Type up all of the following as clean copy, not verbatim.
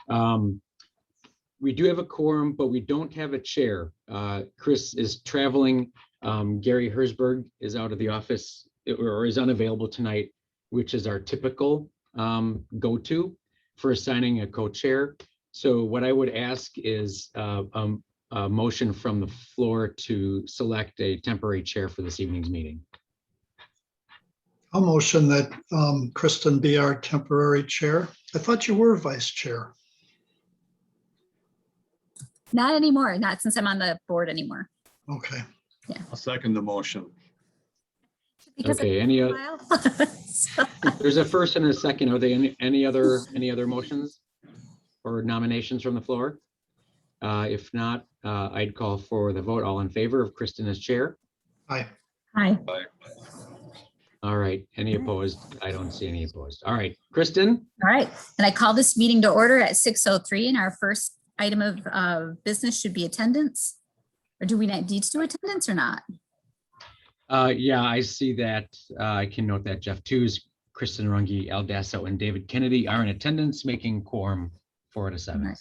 We do have a quorum, but we don't have a chair. Chris is traveling. Gary Herzberg is out of the office or is unavailable tonight, which is our typical go-to for assigning a co-chair. So what I would ask is a motion from the floor to select a temporary chair for this evening's meeting. I'll motion that Kristen be our temporary chair. I thought you were vice chair. Not anymore, not since I'm on the board anymore. Okay. I'll second the motion. Because Okay, there's a first and a second. Are there any other motions or nominations from the floor? If not, I'd call for the vote. All in favor of Kristen as chair? Aye. Hi. All right. Any opposed? I don't see any opposed. All right, Kristen. All right, and I call this meeting to order at 6:03, and our first item of business should be attendance. Or do we need to do attendance or not? Yeah, I see that. I can note that Jeff Tews, Kristen Runge, Al Dasso, and David Kennedy are in attendance, making quorum 4 to 7. Right.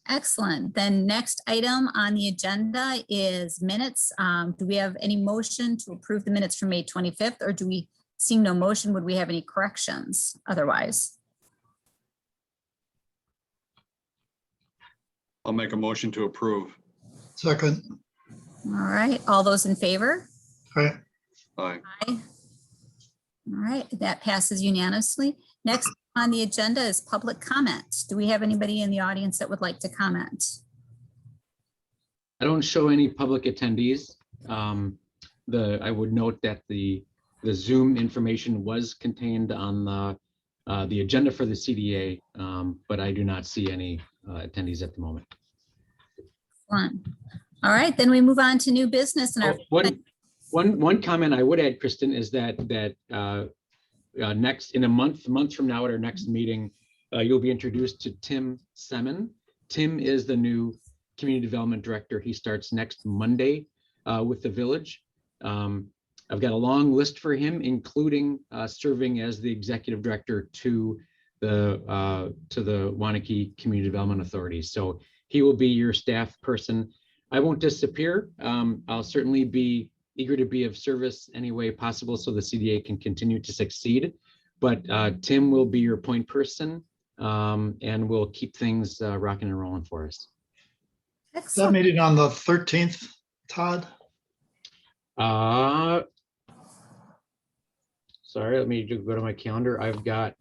Excellent. Then next item on the agenda is minutes. Do we have any motion to approve the minutes from May 25th, or do we, seeing no motion, would we have any corrections otherwise? I'll make a motion to approve. Second. All right, all those in favor? Aye. Aye. Aye. All right, that passes unanimously. Next on the agenda is public comment. Do we have anybody in the audience that would like to comment? I don't show any public attendees. I would note that the Zoom information was contained on the agenda for the CDA, but I do not see any attendees at the moment. One. All right, then we move on to new business. And One comment I would add, Kristen, is that next in a month from now at our next meeting, you'll be introduced to Tim Semen. Tim is the new community development director. He starts next Monday with the village. I've got a long list for him, including serving as the executive director to the Waunakee Community Development Authority. So he will be your staff person. I won't disappear. I'll certainly be eager to be of service any way possible so the CDA can continue to succeed. But Tim will be your point person and will keep things rocking and rolling for us. Is that meeting on the 13th, Todd? Sorry, let me go to my calendar. I've got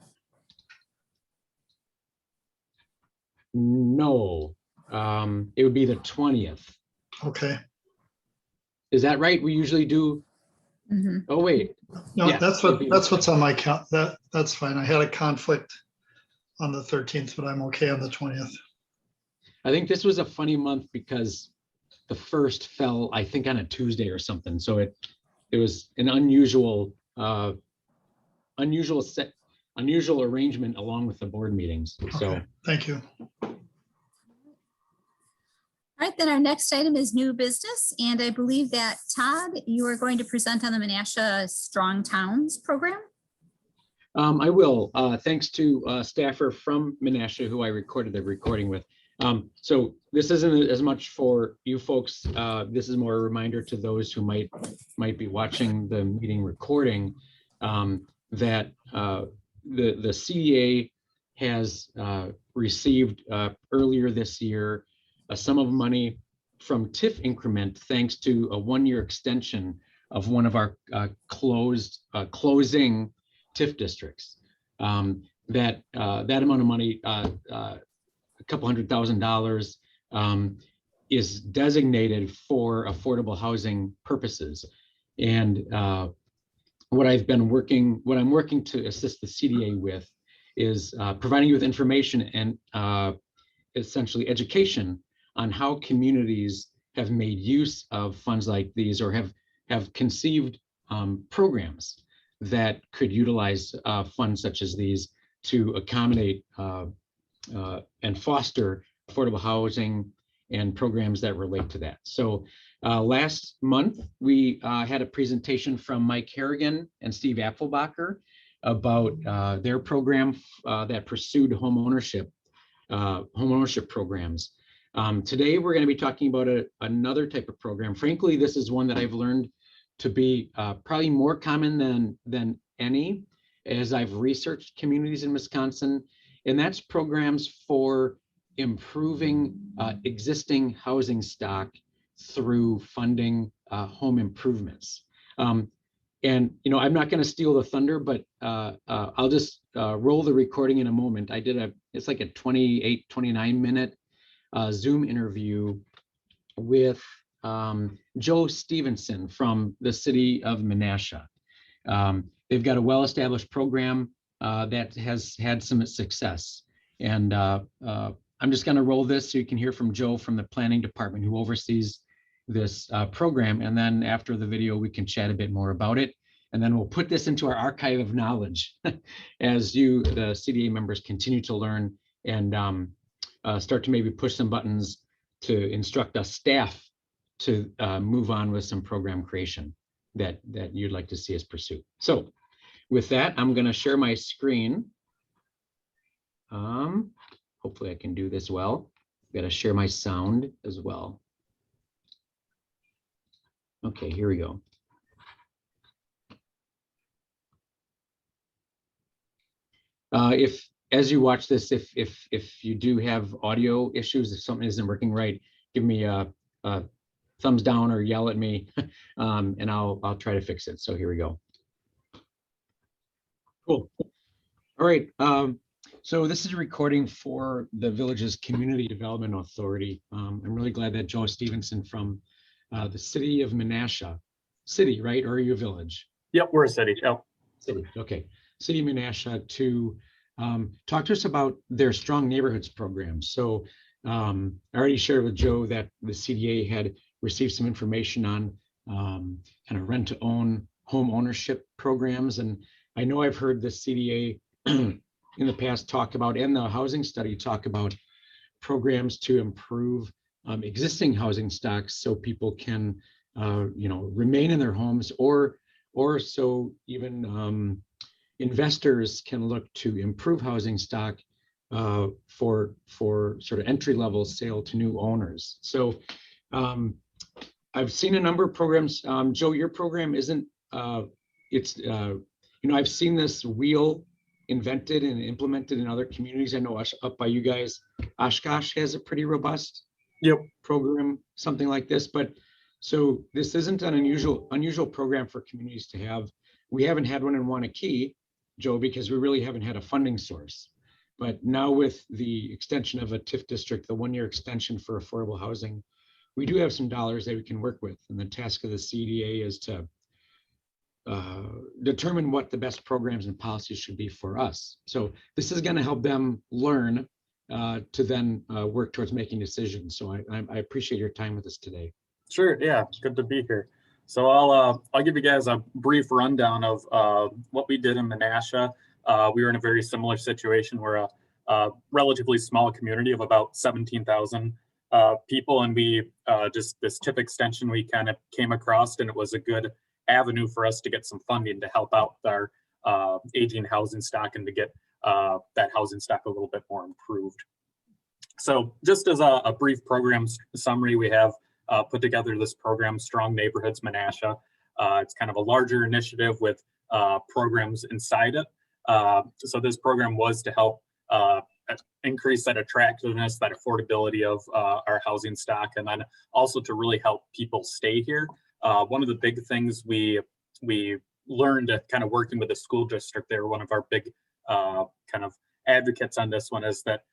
no. It would be the 20th. Okay. Is that right? We usually do. Mm-hmm. Oh wait. No, Yes, that's what's on my count. That's fine. I had a conflict on the 13th, but I'm okay on the 20th. I think this was a funny month because the first fell, I think, on a Tuesday or something. So it was an unusual arrangement along with the board meetings. So Okay. Thank you. All right, then our next item is new business. And I believe that Todd, you are going to present on the Menasha Strong Towns program. I will, thanks to a staffer from Menasha who I recorded the recording with. So this isn't as much for you folks. This is more a reminder to those who might be watching the meeting recording that the CDA has received earlier this year a sum of money from TIF increment thanks to a one-year extension of one of our closing TIF districts. That amount of money, a couple $100,000, is designated for affordable housing purposes. And what I'm working to assist the CDA with is providing you with information and essentially education on how communities have made use of funds like these or have conceived programs that could utilize funds such as these to accommodate and foster affordable housing and programs that relate to that. So last month, we had a presentation from Mike Harrigan and Steve Apfelbacher about their program that pursued home ownership home ownership programs. Today, we're going to be talking about another type of program. Frankly, this is one that I've learned to be probably more common than any, as I've researched communities in Wisconsin, and that's programs for improving existing housing stock through funding home improvements. And I'm not going to steal the thunder, but I'll just roll the recording in a moment. It's like a 28, 29-minute Zoom interview with Joe Stevenson from the city of Menasha. They've got a well-established program that has had some success. And I'm just going to roll this so you can hear from Joe from the planning department who oversees this program. And then after the video, we can chat a bit more about it. And then we'll put this into our archive of knowledge as you, the CDA members, continue to learn and start to maybe push some buttons to instruct us staff to move on with some program creation that you'd like to see us pursue. So with that, I'm going to share my screen. Hopefully I can do this well. I've got to share my sound as well. Okay, here we go. If as you watch this, if you do have audio issues, if something isn't working right, give me a thumbs down or yell at me, and I'll try to fix it. So here we go. Cool. All right. So this is a recording for the village's Community Development Authority. I'm really glad that Joe Stevenson from the city of Menasha, city, right? Or are you a village? Yep, we're a city. Yep. City. Okay. City of Menasha to talk to us about their Strong Neighborhoods program. So I already shared with Joe that the CDA had received some information on kind of rent to own home ownership programs. And I know I've heard the CDA in the past talk about, and the housing study talk about, programs to improve existing housing stocks so people can remain in their homes, or so even investors can look to improve housing stock for sort of entry-level sale to new owners. So I've seen a number of programs. Joe, your program isn't, I've seen this wheel invented and implemented in other communities. I know up by you guys, Oshkosh has a pretty robust program, something like this. But so this isn't an unusual program for communities to have. We haven't had one in Waunakee, Joe, because we really haven't had a funding source. But now with the extension of a TIF district, the 1-year extension for affordable housing, we do have some dollars that we can work with. And the task of the CDA is to determine what the best programs and policies should be for us. So this is going to help them learn to then work towards making decisions. So I appreciate your time with us today. Sure. Yeah, it's good to be here. So I'll give you guys a brief rundown of what we did in Menasha. We were in a very similar situation. We're a relatively small community of about 17,000 people, and we just this TIF extension we kind of came across, and it was a good avenue for us to get some funding to help out our aging housing stock and to get that housing stock a little bit more improved. So just as a brief program summary, we have put together this program, Strong Neighborhoods Menasha. It's kind of a larger initiative with programs inside it. So this program was to help increase that attractiveness, that affordability of our housing stock, and then also to really help people stay here. One of the big things we learned kind of working with the school district, they were one of our big kind of advocates on this one, is that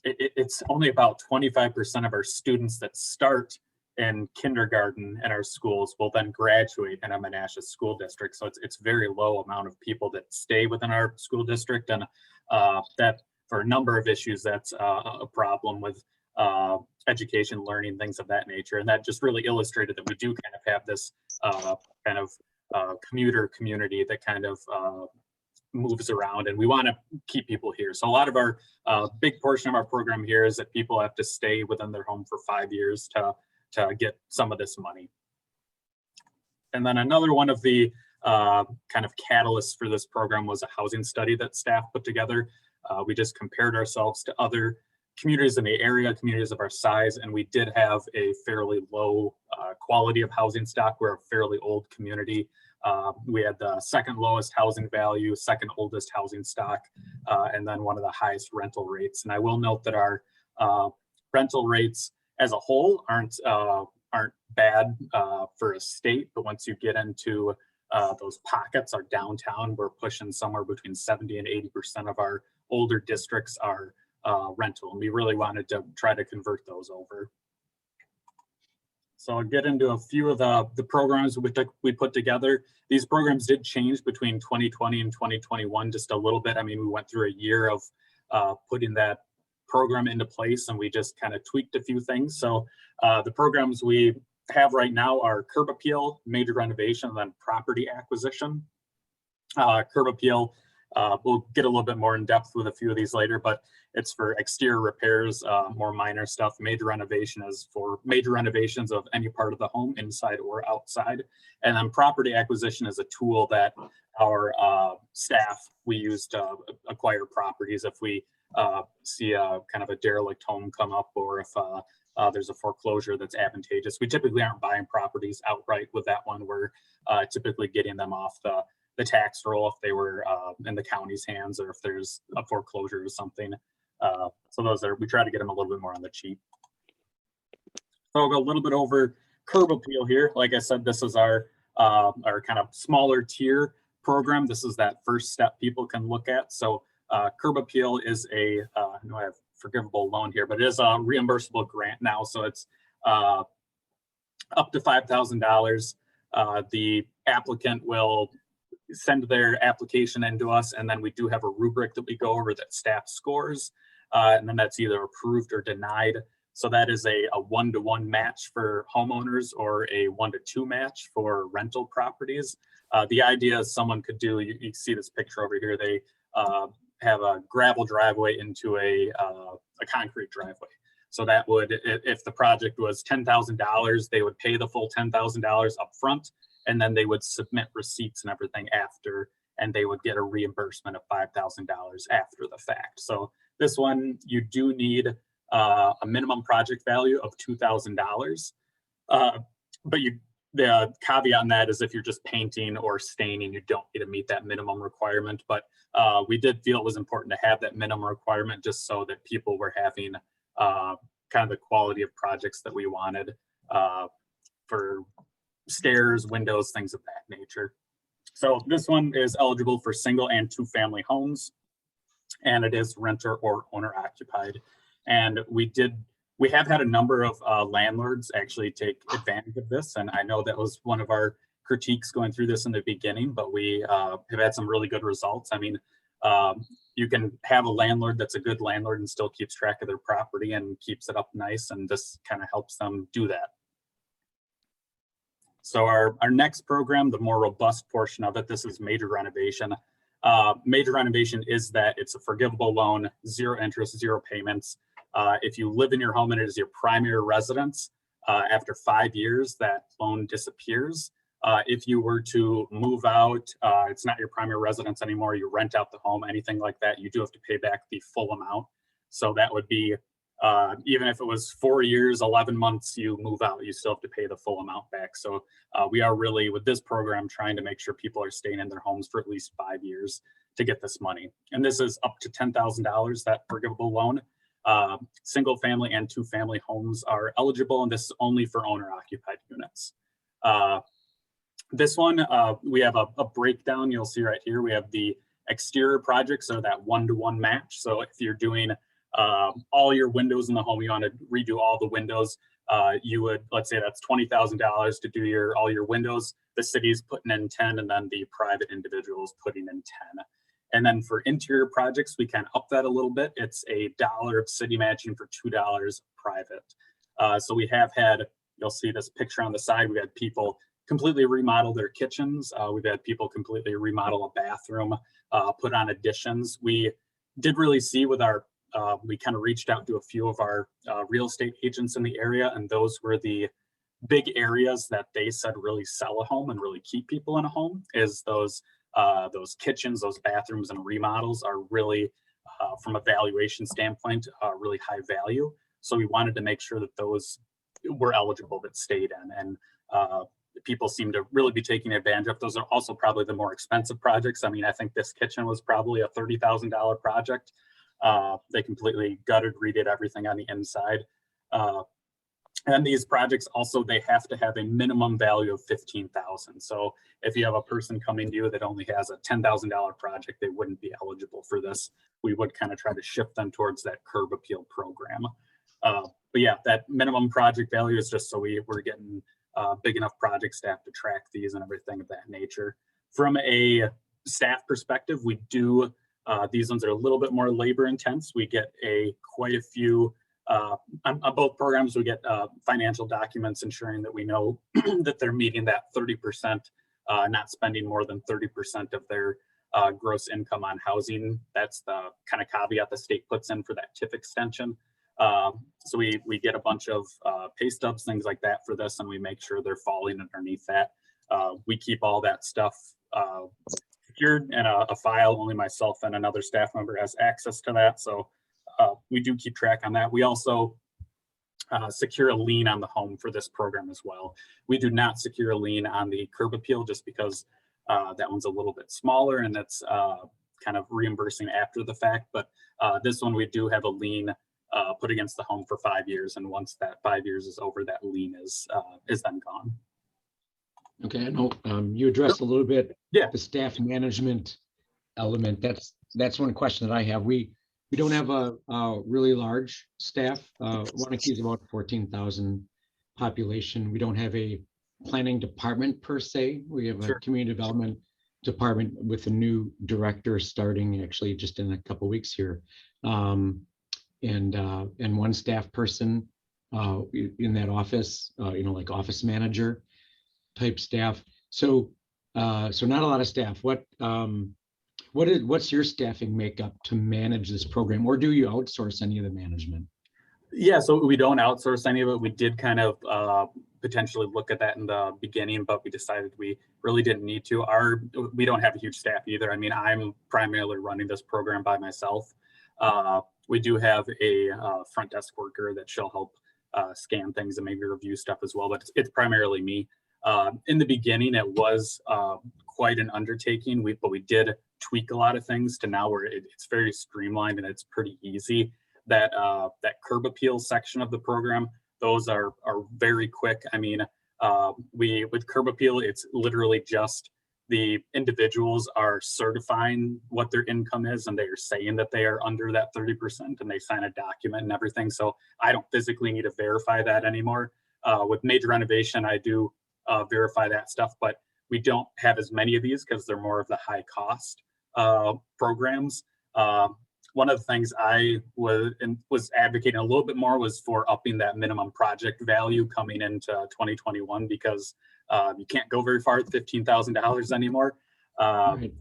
it's only about 25% of our students that start in kindergarten in our schools will then graduate in a Menasha school district. So it's very low amount of people that stay within our school district, and that for a number of issues, that's a problem with education, learning, things of that nature. And that just really illustrated that we do kind of have this kind of commuter community that kind of moves around, and we want to keep people here. So a lot of our big portion of our program here is that people have to stay within their home for 5 years to get some of this money. And then another one of the kind of catalysts for this program was a housing study that staff put together. We just compared ourselves to other communities in the area, communities of our size, and we did have a fairly low quality of housing stock. We're a fairly old community. We had the second lowest housing value, second oldest housing stock, and then one of the highest rental rates. And I will note that our rental rates as a whole aren't bad for a state, but once you get into those pockets, our downtown, we're pushing somewhere between 70 and 80% of our older districts are rental, and we really wanted to try to convert those over. So I'll get into a few of the programs we put together. These programs did change between 2020 and 2021 just a little bit. I mean, we went through a year of putting that program into place, and we just kind of tweaked a few things. So the programs we have right now are curb appeal, major renovation, and then property acquisition. Curb appeal, we'll get a little bit more in depth with a few of these later, but it's for exterior repairs, more minor stuff. Major renovation is for major renovations of any part of the home, inside or outside. And then property acquisition is a tool that our staff, we use to acquire properties if we see a kind of a derelict home come up, or if there's a foreclosure that's advantageous. We typically aren't buying properties outright with that one. We're typically getting them off the tax roll if they were in the county's hands, or if there's a foreclosure or something. So those are, we try to get them a little bit more on the cheap. So I'll go a little bit over curb appeal here. Like I said, this is our kind of smaller tier program. This is that first step people can look at. So curb appeal is I know I have forgivable loan here, but it is a reimbursable grant now. So it's up to $5,000. The applicant will send their application into us, and then we do have a rubric that we go over that staff scores, and then that's either approved or denied. So that is a 1-to-1 match for homeowners, or a 1-to-2 match for rental properties. The idea is someone could do, you see this picture over here, they have a gravel driveway into a concrete driveway. So that would, if the project was $10,000, they would pay the full $10,000 up front, and then they would submit receipts and everything after, and they would get a reimbursement of $5,000 after the fact. So this one, you do need a minimum project value of $2,000. But the caveat on that is if you're just painting or staining, you don't need to meet that minimum requirement. But we did feel it was important to have that minimum requirement just so that people were having kind of the quality of projects that we wanted for stairs, windows, things of that nature. So this one is eligible for single and 2-family homes, and it is renter or owner occupied. And we have had a number of landlords actually take advantage of this. And I know that was one of our critiques going through this in the beginning, but we have had some really good results. I mean, you can have a landlord that's a good landlord and still keeps track of their property and keeps it up nice. And this kind of helps them do that. So our next program, the more robust portion of it, this is major renovation. Major renovation is that it's a forgivable loan, 0 interest, 0 payments. If you live in your home and it is your primary residence, after 5 years, that loan disappears. If you were to move out, it's not your primary residence anymore, you rent out the home, anything like that, you do have to pay back the full amount. So that would be, even if it was 4 years, 11 months, you move out, you still have to pay the full amount back. So we are really, with this program, trying to make sure people are staying in their homes for at least 5 years to get this money. And this is up to $10,000, that forgivable loan. Single family and 2-family homes are eligible, and this is only for owner occupied units. This one, we have a breakdown. You'll see right here, we have the exterior projects, or that 1-to-1 match. So if you're doing all your windows in the home, you want to redo all the windows, you would, let's say that's $20,000 to do all your windows. The city's putting in 10, and then the private individuals putting in 10. And then for interior projects, we can up that a little bit. It's $1 of city matching for $2 private. So we have had, you'll see this picture on the side, we had people completely remodel their kitchens. We've had people completely remodel a bathroom, put on additions. We did really see with our, we kind of reached out to a few of our real estate agents in the area, and those were the big areas that they said really sell a home and really keep people in a home, is those kitchens, those bathrooms and remodels are really from a valuation standpoint, really high value. So we wanted to make sure that those were eligible that stayed in, and people seem to really be taking advantage of. Those are also probably the more expensive projects. I mean, I think this kitchen was probably a $30,000 project. They completely gutted, redid everything on the inside. And these projects also, they have to have a minimum value of $15,000. So if you have a person coming to you that only has a $10,000 project, they wouldn't be eligible for this. We would kind of try to shift them towards that curb appeal program. But yeah, that minimum project value is just so we're getting big enough project staff to track these and everything of that nature. From a staff perspective, we do, these ones are a little bit more labor intense. We get quite a few, on both programs, we get financial documents ensuring that we know that they're meeting that 30%, not spending more than 30% of their gross income on housing. That's the kind of caveat the state puts in for that TIF extension. So we get a bunch of pay stubs, things like that for this, and we make sure they're falling underneath that. We keep all that stuff secured in a file. Only myself and another staff member has access to that. So we do keep track on that. We also secure a lien on the home for this program as well. We do not secure a lien on the curb appeal just because that one's a little bit smaller and that's kind of reimbursing after the fact. But this one, we do have a lien put against the home for 5 years. And once that 5 years is over, that lien is then gone. Okay, I know you addressed a little bit the staff management element. That's one question that I have. We don't have a really large staff. Waunakee is about 14,000 population. We don't have a planning department per se. We have a community development department with a new director starting actually just in a couple of weeks here, and one staff person in that office, like office manager type staff. So not a lot of staff. What's your staffing makeup to manage this program, or do you outsource any of the management? Yeah, so we don't outsource any of it. We did kind of potentially look at that in the beginning, but we decided we really didn't need to. We don't have a huge staff either. I mean, I'm primarily running this program by myself. We do have a front desk worker that she'll help scan things and maybe review stuff as well, but it's primarily me. In the beginning, it was quite an undertaking, but we did tweak a lot of things to now where it's very streamlined and it's pretty easy. That curb appeal section of the program, those are very quick. I mean, with curb appeal, it's literally just the individuals are certifying what their income is and they are saying that they are under that 30% and they sign a document and everything. So I don't physically need to verify that anymore. With major renovation, I do verify that stuff, but we don't have as many of these because they're more of the high cost programs. One of the things I was advocating a little bit more was for upping that minimum project value coming into 2021 because you can't go very far at $15,000 anymore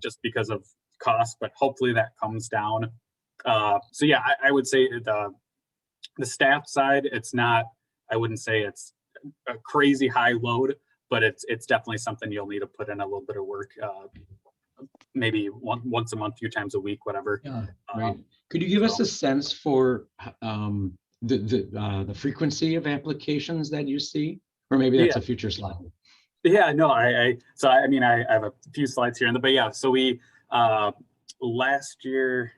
just because of cost, but hopefully that comes down. So yeah, I would say the staff side, I wouldn't say it's a crazy high load, but it's definitely something you'll need to put in a little bit of work, maybe once a month, few times a week, whatever. Yeah, right. Could you give us a sense for the frequency of applications that you see, or maybe that's a future slide? Yeah, no, I have a few slides here, but yeah, so we last year.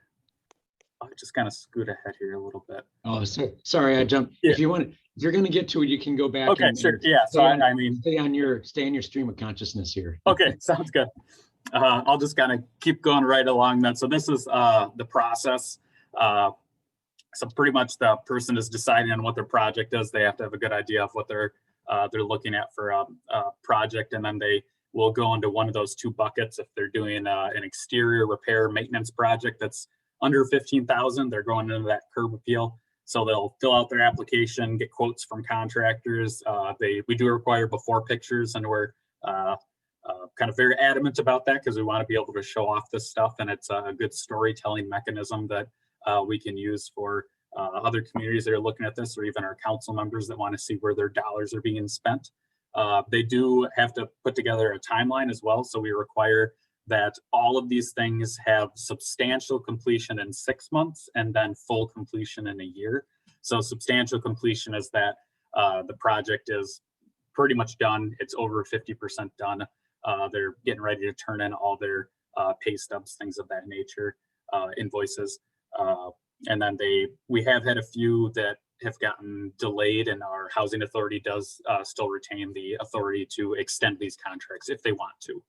I'll just kind of scoot ahead here a little bit. Oh, sorry, I jumped. Yeah. If you're going to get to it, you can go back. Okay, sure. Yeah. So stay on your stream of consciousness here. Okay, sounds good. I'll just kind of keep going right along that. So this is the process. So pretty much the person is deciding on what their project is. They have to have a good idea of what they're looking at for a project, and then they will go into one of those two buckets. If they're doing an exterior repair maintenance project that's under 15,000, they're going into that curb appeal. So they'll fill out their application, get quotes from contractors. We do require before pictures, and we're kind of very adamant about that because we want to be able to show off this stuff, and it's a good storytelling mechanism that we can use for other communities that are looking at this, or even our council members that want to see where their dollars are being spent. They do have to put together a timeline as well, so we require that all of these things have substantial completion in 6 months and then full completion in a year. So substantial completion is that the project is pretty much done. It's over 50% done. They're getting ready to turn in all their pay stubs, things of that nature, invoices. And then we have had a few that have gotten delayed, and our housing authority does still retain the authority to extend these contracts if they want to.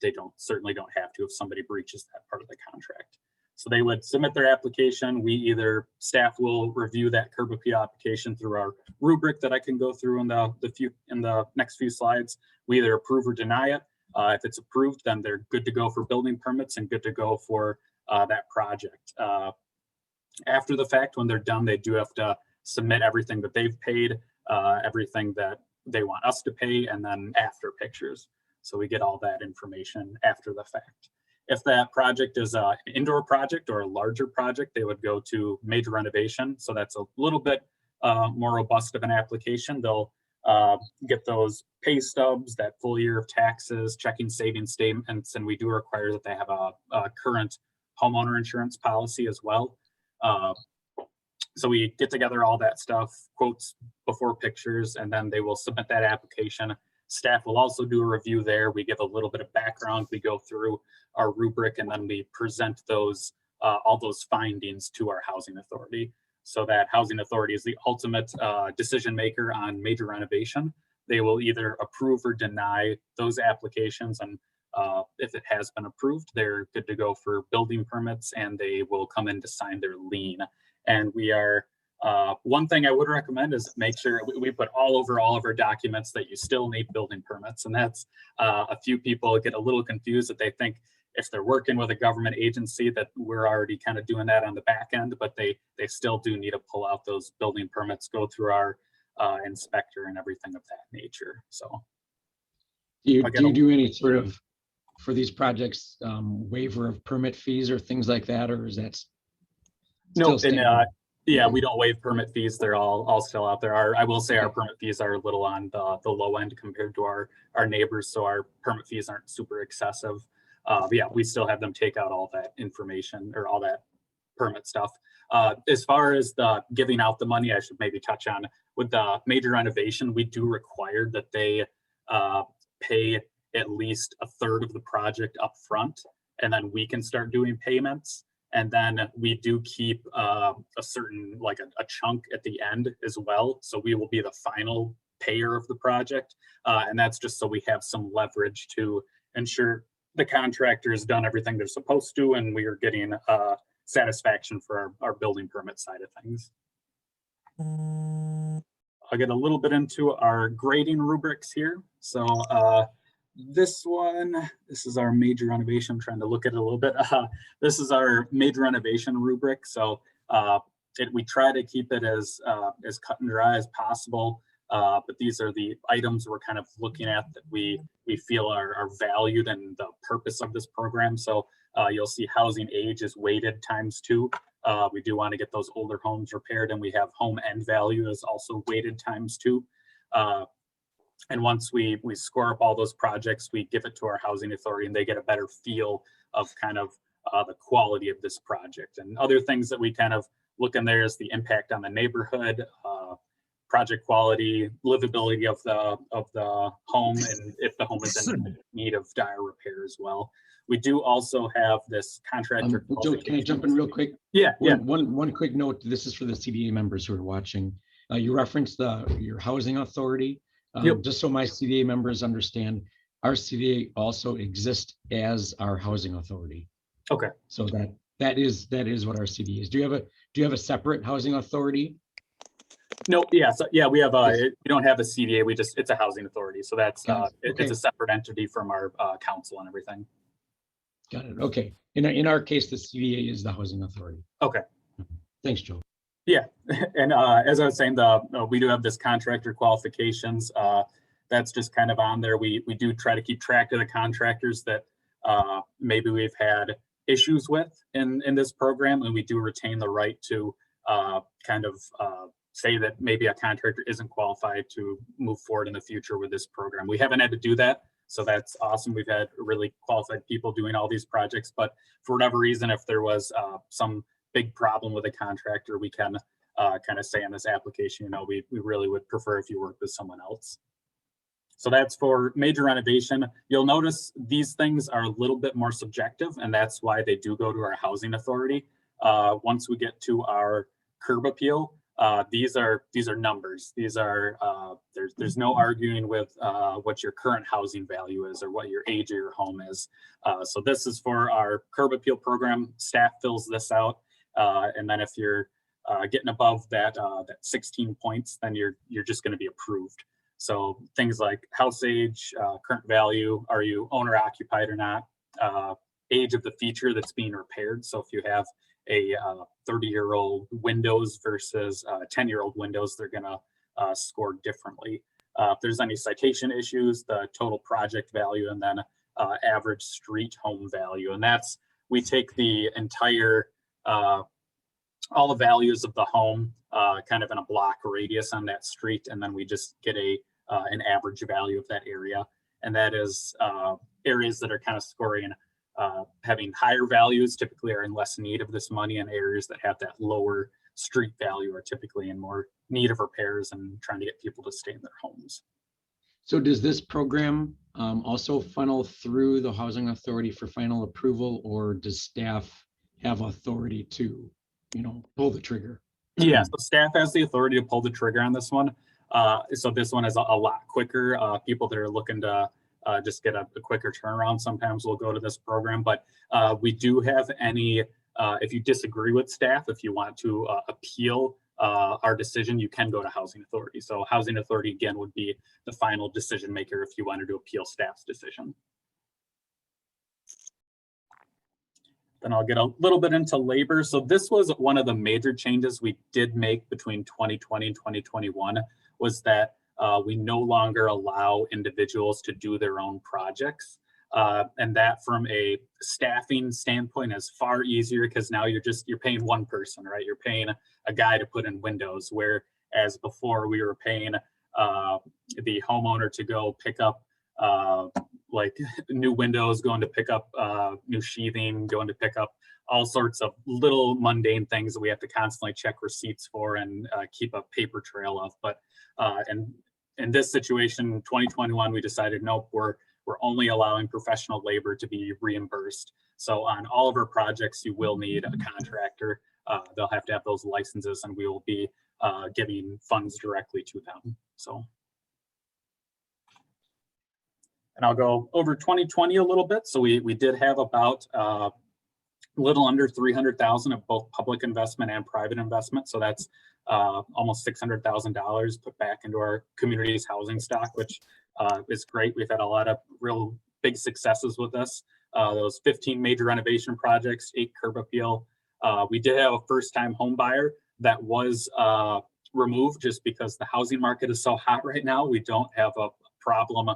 They certainly don't have to if somebody breaches that part of the contract. So they would submit their application. Staff will review that curb appeal application through our rubric that I can go through in the next few slides. We either approve or deny it. If it's approved, then they're good to go for building permits and good to go for that project. After the fact, when they're done, they do have to submit everything that they've paid, everything that they want us to pay, and then after pictures. So we get all that information after the fact. If that project is an indoor project or a larger project, they would go to major renovation. So that's a little bit more robust of an application. They'll get those pay stubs, that full year of taxes, checking savings statements, and we do require that they have a current homeowner insurance policy as well. So we get together all that stuff, quotes before pictures, and then they will submit that application. Staff will also do a review there. We give a little bit of background. We go through our rubric, and then we present those all those findings to our housing authority. So that housing authority is the ultimate decision maker on major renovation. They will either approve or deny those applications, and if it has been approved, they're good to go for building permits, and they will come in to sign their lien. And we are, one thing I would recommend is make sure we put all over all of our documents that you still need building permits. And that's a few people get a little confused that they think if they're working with a government agency that we're already kind of doing that on the back end, but they still do need to pull out those building permits, go through our inspector and everything of that nature. So Do you do any sort of, for these projects, waiver of permit fees or things like that, or is that? No, and yeah, we don't waive permit fees. They're all still out there. I will say our permit fees are a little on the low end compared to our neighbors, so our permit fees aren't super excessive. But yeah, we still have them take out all that information or all that permit stuff. As far as the giving out the money, I should maybe touch on with the major renovation, we do require that they pay at least a third of the project up front, and then we can start doing payments. And then we do keep a certain, like a chunk at the end as well. So we will be the final payer of the project. And that's just so we have some leverage to ensure the contractor has done everything they're supposed to, and we are getting satisfaction for our building permit side of things. I'll get a little bit into our grading rubrics here. So this is our major renovation. I'm trying to look at it a little bit. This is our major renovation rubric. So we try to keep it as cut and dry as possible. But these are the items we're kind of looking at that we feel are valued and the purpose of this program. So you'll see housing age is weighted ×2. We do want to get those older homes repaired, and we have home end value is also weighted ×2. And once we score up all those projects, we give it to our housing authority, and they get a better feel of kind of the quality of this project. And other things that we kind of look in there is the impact on the neighborhood, project quality, livability of the home, and if the home is in need of dire repair as well. We do also have this contractor. Joe, can I jump in real quick? Yeah. One quick note. This is for the CDA members who are watching. You referenced your housing authority. Yep. Just so my CDA members understand, our CDA also exists as our housing authority. Okay. So that is what our CDA is. Do you have a separate housing authority? No, yeah, so yeah, we don't have a CDA. It's a housing authority. So that's it's a separate entity from our council and everything. Got it. Okay. In our case, the CDA is the housing authority. Okay. Thanks, Joe. Yeah, and as I was saying, we do have this contractor qualifications. That's just kind of on there. We do try to keep track of the contractors that maybe we've had issues with in this program, and we do retain the right to kind of say that maybe a contractor isn't qualified to move forward in the future with this program. We haven't had to do that So that's awesome. We've had really qualified people doing all these projects, but for whatever reason, if there was some big problem with a contractor, we can kind of say in this application, we really would prefer if you work with someone else. So that's for major renovation. You'll notice these things are a little bit more subjective, and that's why they do go to our housing authority. Once we get to our curb appeal, these are numbers. These are there's no arguing with what your current housing value is or what your age of your home is. So this is for our curb appeal program. Staff fills this out, and then if you're getting above that 16 points, then you're just going to be approved. So things like house age, current value, are you owner occupied or not, age of the feature that's being repaired. So if you have a 30-year-old windows versus 10-year-old windows, they're gonna score differently. If there's any citation issues, the total project value, and then average street home value. And that's, we take the entire, all the values of the home kind of in a block radius on that street, and then we just get an average value of that area. And that is areas that are kind of scoring having higher values typically are in less need of this money, and areas that have that lower street value are typically in more need of repairs and trying to get people to stay in their homes. So does this program also funnel through the housing authority for final approval, or does staff have authority to, pull the trigger? Yeah, so staff has the authority to pull the trigger on this one. So this one is a lot quicker. People that are looking to just get a quicker turnaround sometimes will go to this program, but we do have any, if you disagree with staff, if you want to appeal our decision, you can go to housing authority. So housing authority again would be the final decision maker if you wanted to appeal staff's decision. Then I'll get a little bit into labor. So this was one of the major changes we did make between 2020 and 2021, was that we no longer allow individuals to do their own projects. And that from a staffing standpoint is far easier, because now you're paying one person, right? You're paying a guy to put in windows, whereas before we were paying the homeowner to go pick up like new windows, going to pick up new sheathing, going to pick up all sorts of little mundane things that we have to constantly check receipts for and keep a paper trail of. But and in this situation, 2021, we decided, nope, we're only allowing professional labor to be reimbursed. So on all of our projects, you will need a contractor. They'll have to have those licenses, and we will be giving funds directly to them. So. And I'll go over 2020 a little bit. So we did have about a little under 300,000 of both public investment and private investment. So that's almost $600,000 put back into our community's housing stock, which is great. We've had a lot of real big successes with this. Those 15 major renovation projects, 8 curb appeal. We did have a first-time home buyer that was removed just because the housing market is so hot right now. We don't have a problem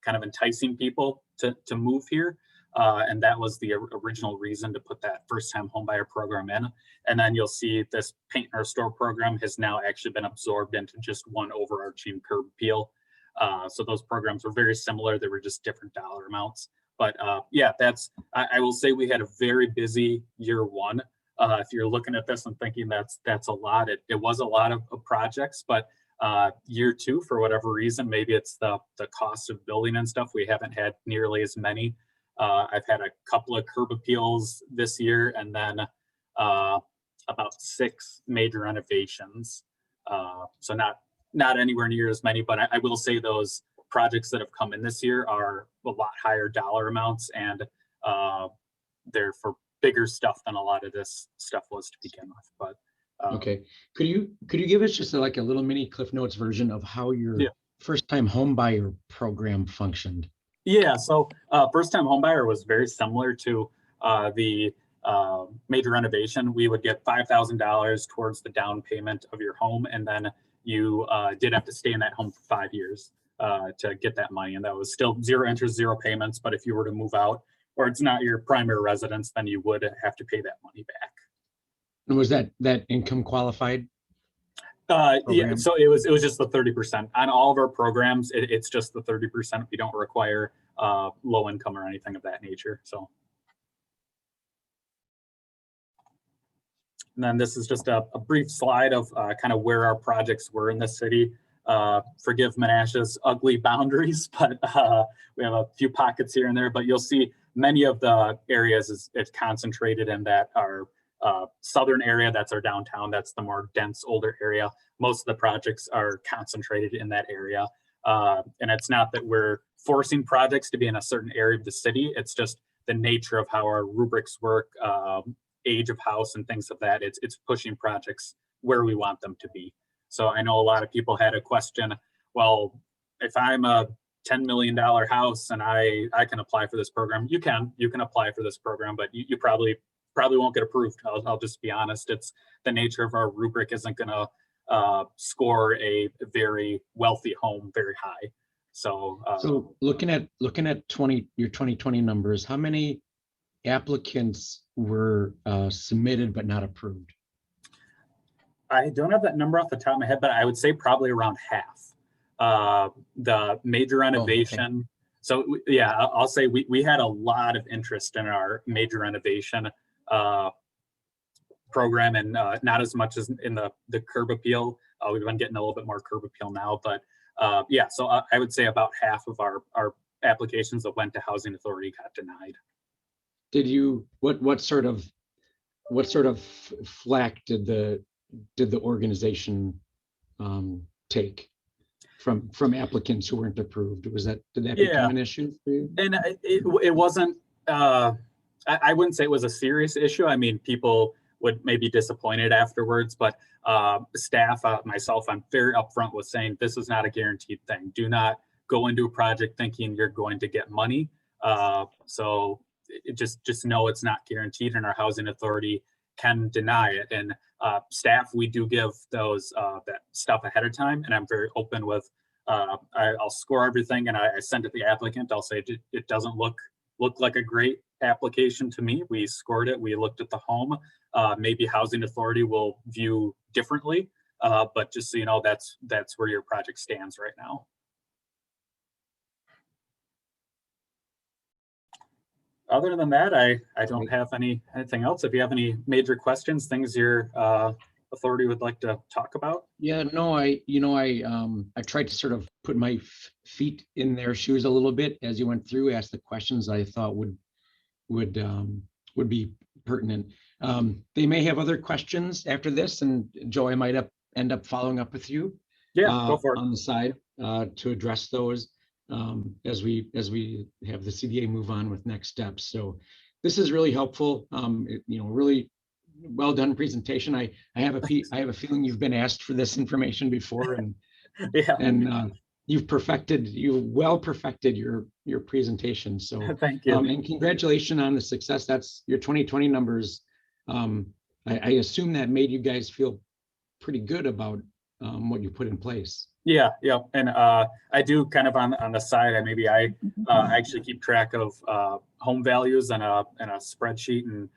kind of enticing people to move here. And that was the original reason to put that first-time homebuyer program in. And then you'll see this paint and restore program has now actually been absorbed into just one overarching curb appeal. So those programs were very similar. They were just different dollar amounts. But yeah, I will say we had a very busy year one. If you're looking at this and thinking that's a lot, it was a lot of projects, but year two, for whatever reason, maybe it's the cost of building and stuff, we haven't had nearly as many. I've had a couple of curb appeals this year, and then about 6 major renovations. So not anywhere near as many, but I will say those projects that have come in this year are a lot higher dollar amounts, and they're for bigger stuff than a lot of this stuff was to begin with. But okay, could you give us just like a little mini Cliff Notes version of how your first-time home buyer program functioned? Yeah, so first-time homebuyer was very similar to the major renovation. We would get $5,000 towards the down payment of your home, and then you did have to stay in that home for 5 years to get that money. And that was still 0 interest, 0 payments. But if you were to move out, or it's not your primary residence, then you would have to pay that money back. And was that income qualified? Yeah, so it was just the 30%. On all of our programs, it's just the 30%. We don't require low income or anything of that nature. So. And then this is just a brief slide of kind of where our projects were in the city. Forgive Menasha's ugly boundaries, but we have a few pockets here and there, but you'll see many of the areas is concentrated in that our southern area. That's our downtown. That's the more dense, older area. Most of the projects are concentrated in that area. And it's not that we're forcing projects to be in a certain area of the city. It's just the nature of how our rubrics work, age of house and things of that. It's pushing projects where we want them to be. So I know a lot of people had a question, well, if I'm a $10 million house and I can apply for this program, you can apply for this program, but you probably won't get approved. I'll just be honest. It's the nature of our rubric isn't going to score a very wealthy home very high. So, So looking at your 2020 numbers, how many applicants were submitted but not approved? I don't have that number off the top of my head, but I would say probably around half. The major renovation. So yeah, I'll say we had a lot of interest in our major renovation program, and not as much as in the curb appeal. We've been getting a little bit more curb appeal now, but yeah, so I would say about half of our applications that went to Housing Authority got denied. Did you, what sort of flack did the organization take from applicants who weren't approved? Did that become an issue for you? And it wasn't, I wouldn't say it was a serious issue. I mean, people would maybe disappointed afterwards, but staff, myself, I'm very upfront with saying this is not a guaranteed thing. Do not go into a project thinking you're going to get money. So just know it's not guaranteed, and our Housing Authority can deny it. And staff, we do give those that stuff ahead of time, and I'm very open with. I'll score everything, and I send it to the applicant. I'll say it doesn't look like a great application to me. We scored it. We looked at the home. Maybe Housing Authority will view differently, but just so you know, that's where your project stands right now. Other than that, I don't have anything else. If you have any major questions, things your authority would like to talk about. Yeah, no, I tried to sort of put my feet in their shoes a little bit as you went through, ask the questions I thought would be pertinent. They may have other questions after this, and Joe, I might end up following up with you. Yeah, go for it. On the side to address those as we have the CDA move on with next steps. So this is really helpful. Really well done presentation. I have a feeling you've been asked for this information before, and yeah, and you've well perfected your presentation. So thank you. And congratulations on the success. That's your 2020 numbers. I assume that made you guys feel pretty good about what you put in place. Yeah, and I do kind of on the side. I actually keep track of home values in a spreadsheet, and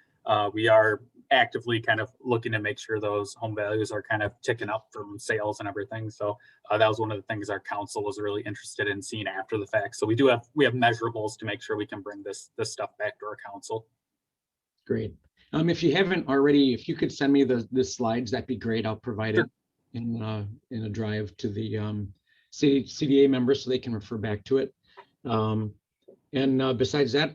we are actively kind of looking to make sure those home values are kind of ticking up from sales and everything. So that was one of the things our council was really interested in seeing after the fact. So we have measurables to make sure we can bring this stuff back to our council. Great. If you haven't already, if you could send me the slides, that'd be great. I'll provide Sure. it in a drive to the CDA members so they can refer back to it. And besides that,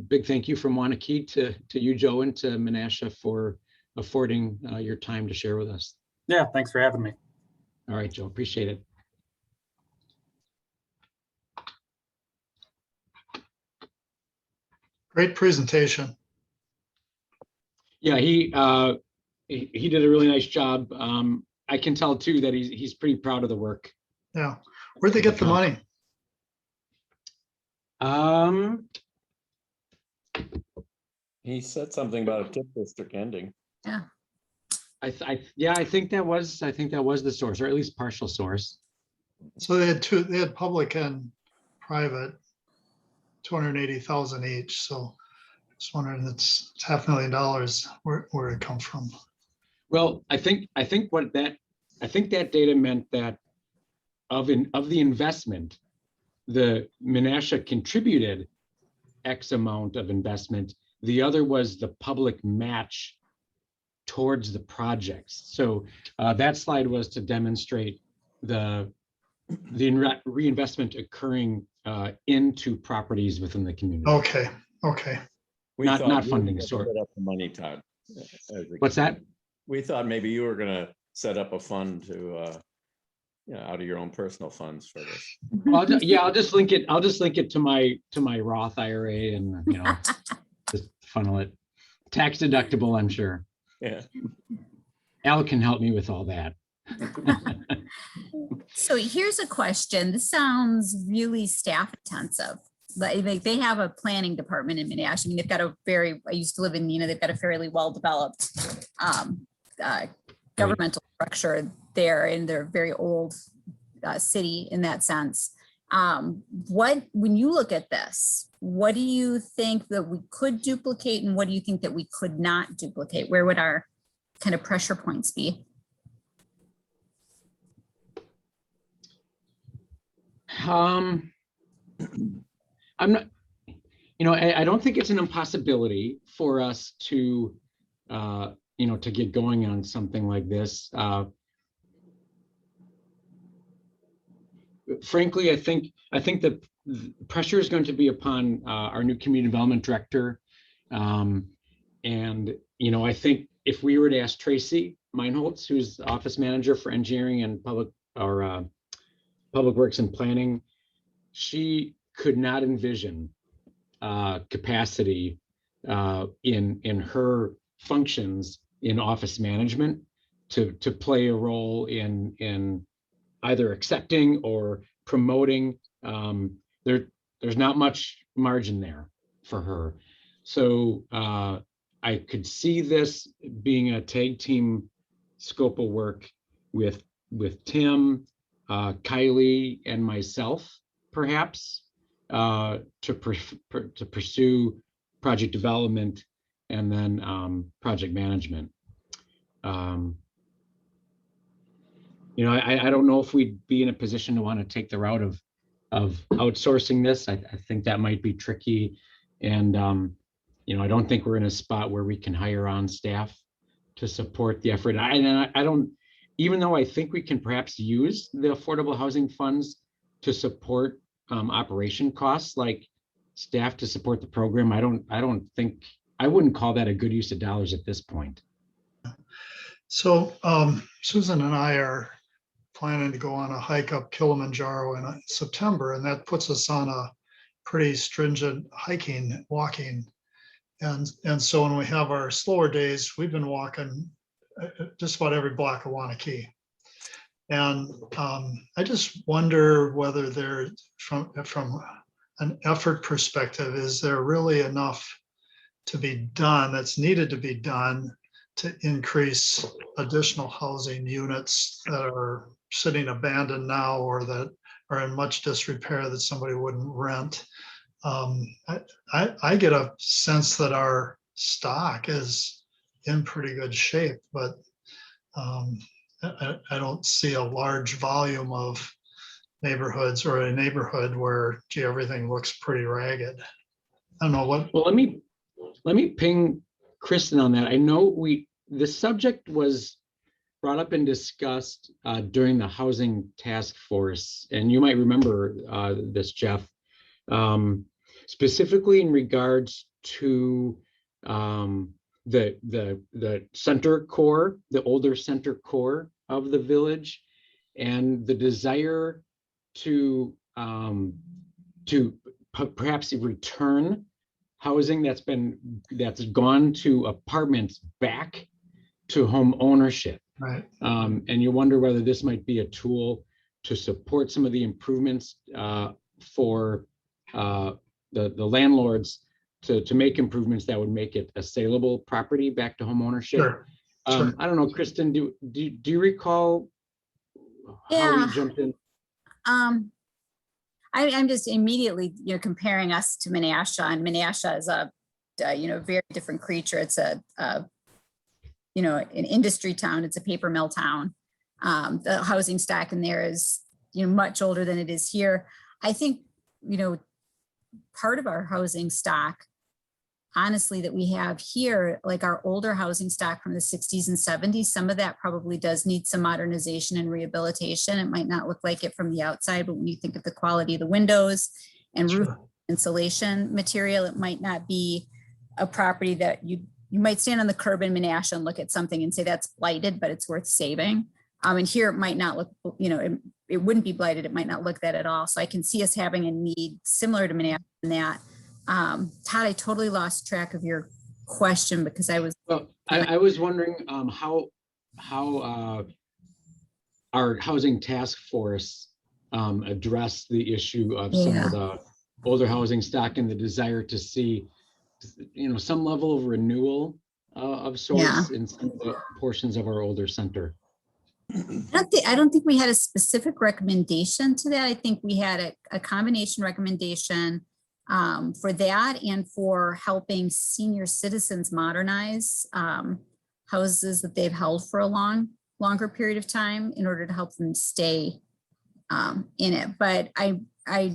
big thank you from Wanakee to you, Joe, and to Menasha for affording your time to share with us. Yeah, thanks for having me. All right, Joe, appreciate it. Great presentation. Yeah, he did a really nice job. I can tell too that he's pretty proud of the work. Yeah. Where'd they get the money? He said something about a TIF district ending. Yeah. I think that was the source, or at least partial source. So they had public and private, 280,000 each. So just wondering, it's $500,000. Where it come from? Well, I think that data meant that of the investment, the Menasha contributed X amount of investment. The other was the public match towards the projects. So that slide was to demonstrate the reinvestment occurring into properties within the community. Okay, okay. We Not- thought not you were funding, gonna sorry. set up the money, Todd. What's that? We thought maybe you were gonna set up a fund to, out of your own personal funds for this. Well, yeah, I'll just link it to my Roth IRA and, just funnel it. Tax deductible, I'm sure. Yeah. Al can help me with all that. So here's a question. This sounds really staff intensive. Like they have a planning department in Menasha. I mean, they've got I used to live in Neenah. They've got a fairly well-developed governmental structure there, and they're a very old city in that sense. When you look at this, what do you think that we could duplicate, and what do you think that we could not duplicate? Where would our kind of pressure points be? I'm not, I don't think it's an impossibility for us to, to get going on something like this. Frankly, I think the pressure is going to be upon our new community development director. And, I think if we were to ask Tracy Meinholz, who's the office manager for engineering and public works and planning, she could not envision capacity in her functions in office management to play a role in either accepting or promoting. There's not much margin there for her. So I could see this being a tag team scope of work with Tim, Kylie, and myself, perhaps, to pursue project development and then project management. I don't know if we'd be in a position to want to take the route of outsourcing this. I think that might be tricky. And, I don't think we're in a spot where we can hire on staff to support the effort. I don't, even though I think we can perhaps use the affordable housing funds to support operation costs, like staff to support the program, I wouldn't call that a good use of dollars at this point. So Susan and I are planning to go on a hike up Kilimanjaro in September, and that puts us on a pretty stringent walking. And so when we have our slower days, we've been walking just about every block of Wanakee. And I just wonder whether there, from an effort perspective, is there really enough to be done that's needed to be done to increase additional housing units that are sitting abandoned now or that are in much disrepair that somebody wouldn't rent? I get a sense that our stock is in pretty good shape, but I don't see a large volume of neighborhoods or a neighborhood where, gee, everything looks pretty ragged. I don't know what. Well, let me ping Kristen on that. I know the subject was brought up and discussed during the housing task force, and you might remember this, Jeff, specifically in regards to the center core, the older center core of the village, and the desire to perhaps return housing that's gone to apartments back to home ownership. Right. And you wonder whether this might be a tool to support some of the improvements for the landlords to make improvements that would make it a saleable property back to home ownership. Sure. Sure. I don't know, Kristen, do you recall how Yeah. we jumped in? I'm just immediately, comparing us to Menasha, and Menasha is a very different creature. It's an industry town. It's a paper mill town. The housing stock in there is, much older than it is here. I think part of our housing stock, honestly, that we have here, like our older housing stock from the 60s and 70s, some of that probably does need some modernization and rehabilitation. It might not look like it from the outside, but when you think of the quality of the windows and roof Sure. insulation material, it might not be a property that you might stand on the curb in Menasha and look at something and say that's blighted, but it's worth saving. And here it might not look, it wouldn't be blighted. It might not look that at all. So I can see us having a need similar to Menasha in that. Todd, I totally lost track of your question because I was. Well, I was wondering how our housing task force addressed the issue of some Yeah. of the older housing stock and the desire to see, some level of renewal of sorts in some of the portions of our older center. I don't think we had a specific recommendation to that. I think we had a combination recommendation for that and for helping senior citizens modernize houses that they've held for a longer period of time in order to help them stay in it. But I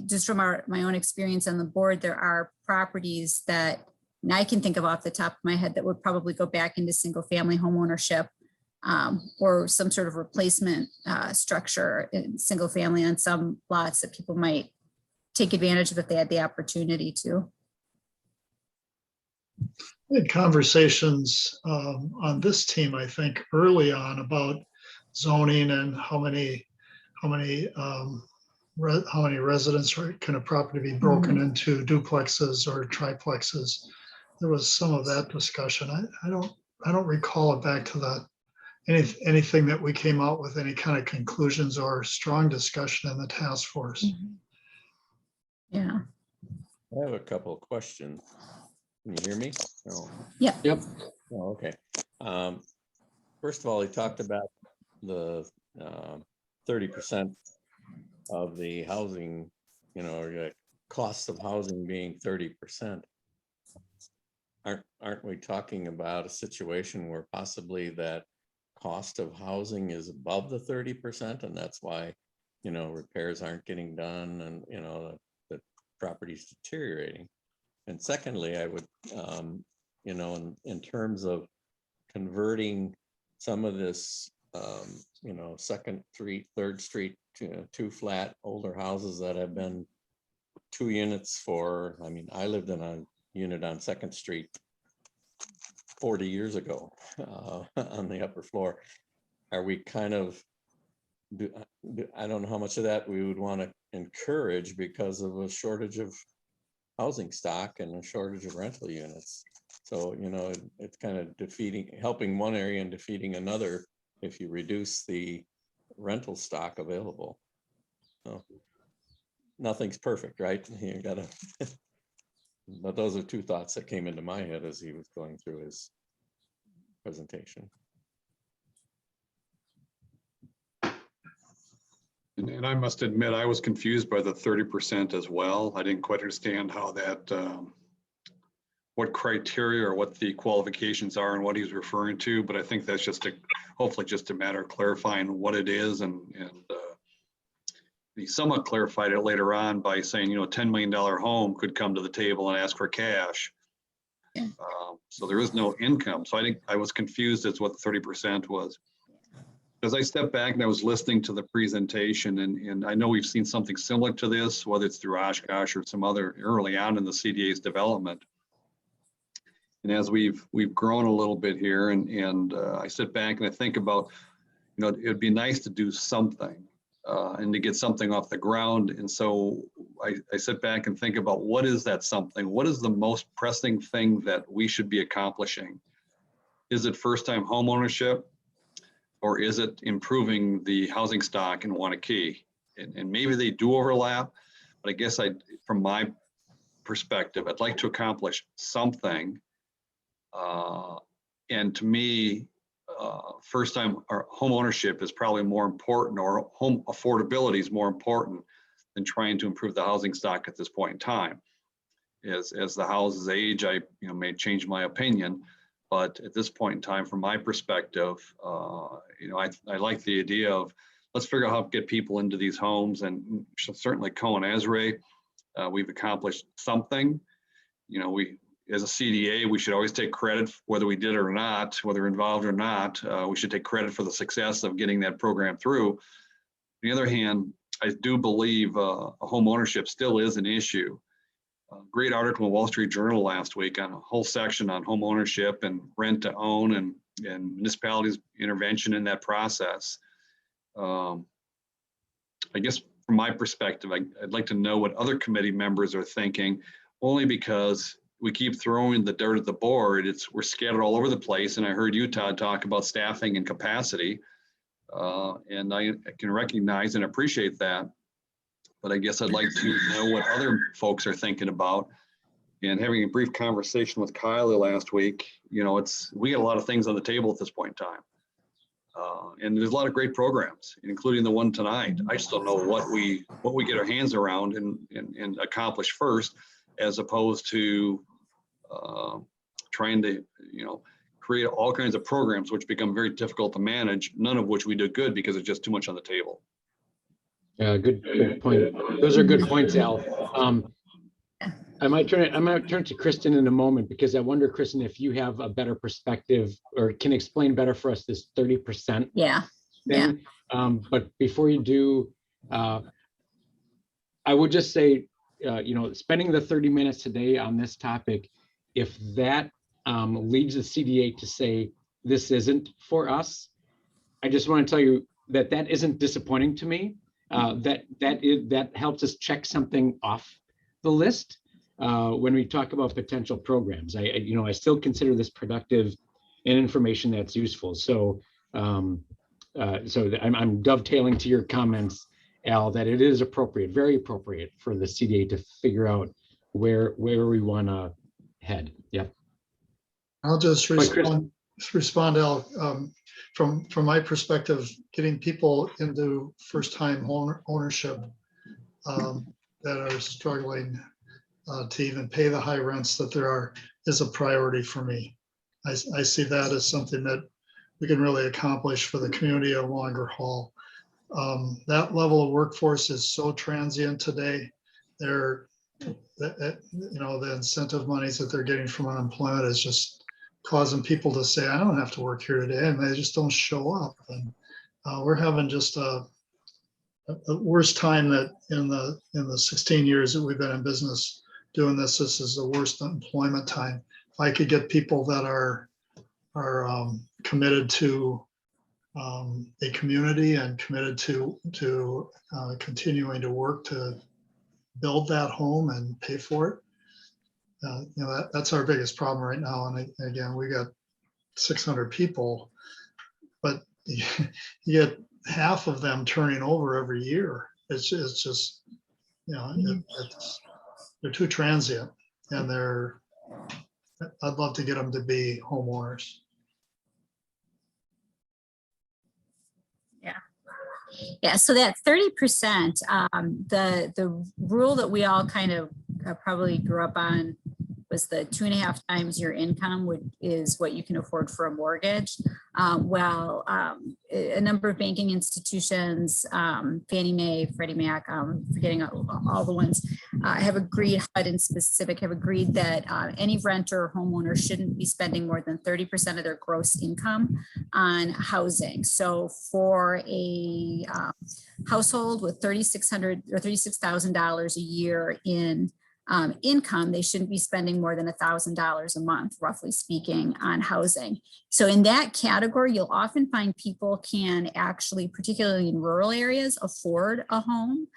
just from my own experience on the board, there are properties that and I can think of off the top of my head that would probably go back into single family home ownership or some sort of replacement structure in single family on some lots that people might take advantage of if they had the opportunity to. We had conversations on this team, I think, early on about zoning and how many residents can a property be broken into duplexes or triplexes. There was some of that discussion. I don't recall it back to that. Anything that we came out with, any kind of conclusions or strong discussion in the task force. Yeah. I have a couple of questions. Can you hear me? No. Yeah. Yep. Oh, okay. First of all, he talked about the 30% of the housing, the cost of housing being 30%. Aren't we talking about a situation where possibly that cost of housing is above the 30%, and that's why, repairs aren't getting done and, the property's deteriorating? And secondly, I would, in terms of converting some of this, Second Street, Third Street to two flat older houses that have been 2 units for, I lived in a unit on Second Street 40 years ago on the upper floor. Are we kind of, I don't know how much of that we would want to encourage because of a shortage of housing stock and a shortage of rental units. So, it's kind of helping one area and defeating another if you reduce the rental stock available. So nothing's perfect, right? You gotta, but those are two thoughts that came into my head as he was going through his presentation. And I must admit, I was confused by the 30% as well. I didn't quite understand how that, what criteria or what the qualifications are and what he's referring to. But I think that's hopefully just a matter of clarifying what it is. And he somewhat clarified it later on by saying, a $10 million home could come to the table and ask for cash. So there is no income. So I think I was confused as what the 30% was. As I stepped back and I was listening to the presentation, and I know we've seen something similar to this, whether it's through Oshkosh or some other early on in the CDA's development. And as we've grown a little bit here, and I sit back and I think about, it'd be nice to do something and to get something off the ground. And so I sit back and think about what is that something? What is the most pressing thing that we should be accomplishing? Is it first-time home ownership? Or is it improving the housing stock in Waunakee? And maybe they do overlap, but I guess from my perspective, I'd like to accomplish something. And to me, first-time home ownership is probably more important, or home affordability is more important than trying to improve the housing stock at this point in time. As the houses age, I may change my opinion. But at this point in time, from my perspective, I like the idea of let's figure out how to get people into these homes, and certainly Cohen Ezra we've accomplished something. You know, we, as a CDA, we should always take credit whether we did it or not, whether involved or not. We should take credit for the success of getting that program through. On the other hand, I do believe home ownership still is an issue. Great article in Wall Street Journal last week on a whole section on home ownership and rent to own and municipalities' intervention in that process. I guess from my perspective, I'd like to know what other committee members are thinking, only because we keep throwing the dirt at the board. We're scattered all over the place. And I heard you, Todd, talk about staffing and capacity. And I can recognize and appreciate that. But I guess I'd like to know what other folks are thinking about. And having a brief conversation with Kylie last week, you know, we got a lot of things on the table at this point in time. And there's a lot of great programs, including the one tonight. I just don't know what we get our hands around and accomplish first, as opposed to trying to, you know, create all kinds of programs which become very difficult to manage, none of which we do good because it's just too much on the table. Yeah, good point. Those are good points, Al. I might turn to Kristen in a moment, because I wonder, Kristen, if you have a better perspective or can explain better for us this 30%. Yeah. Thing. But before you do, I would just say, you know, spending the 30 minutes today on this topic, if that leads the CDA to say this isn't for us, I just want to tell you that that isn't disappointing to me. That helps us check something off the list when we talk about potential programs. I still consider this productive and information that's useful. So I'm dovetailing to your comments, Al, that it is appropriate, very appropriate for the CDA to figure out where we want to head. Yep. I'll just respond, Al. From my perspective, getting people into first-time home ownership that are struggling to even pay the high rents that there are is a priority for me. I see that as something that we can really accomplish for the community a longer haul. That level of workforce is so transient today. The incentive monies that they're getting from unemployment is just causing people to say, I don't have to work here today, and they just don't show up. And we're having just a worst time that in the 16 years that we've been in business doing this. This is the worst employment time. If I could get people that are committed to a community and committed to continuing to work to build that home and pay for it, that's our biggest problem right now. And again, we got 600 people, but you get half of them turning over every year. It's just, they're too transient, and I'd love to get them to be homeowners. Yeah, so that 30%, the rule that we all kind of probably grew up on was the 2.5 times your income is what you can afford for a mortgage. A number of banking institutions, Fannie Mae, Freddie Mac, forgetting all the ones, have agreed, HUD in specific, have agreed that any renter or homeowner shouldn't be spending more than 30% of their gross income on housing. So for a household with $3,600 or $36,000 a year in income, they shouldn't be spending more than $1,000 a month, roughly speaking, on housing. So in that category, you'll often find people can actually, particularly in rural areas, afford a home,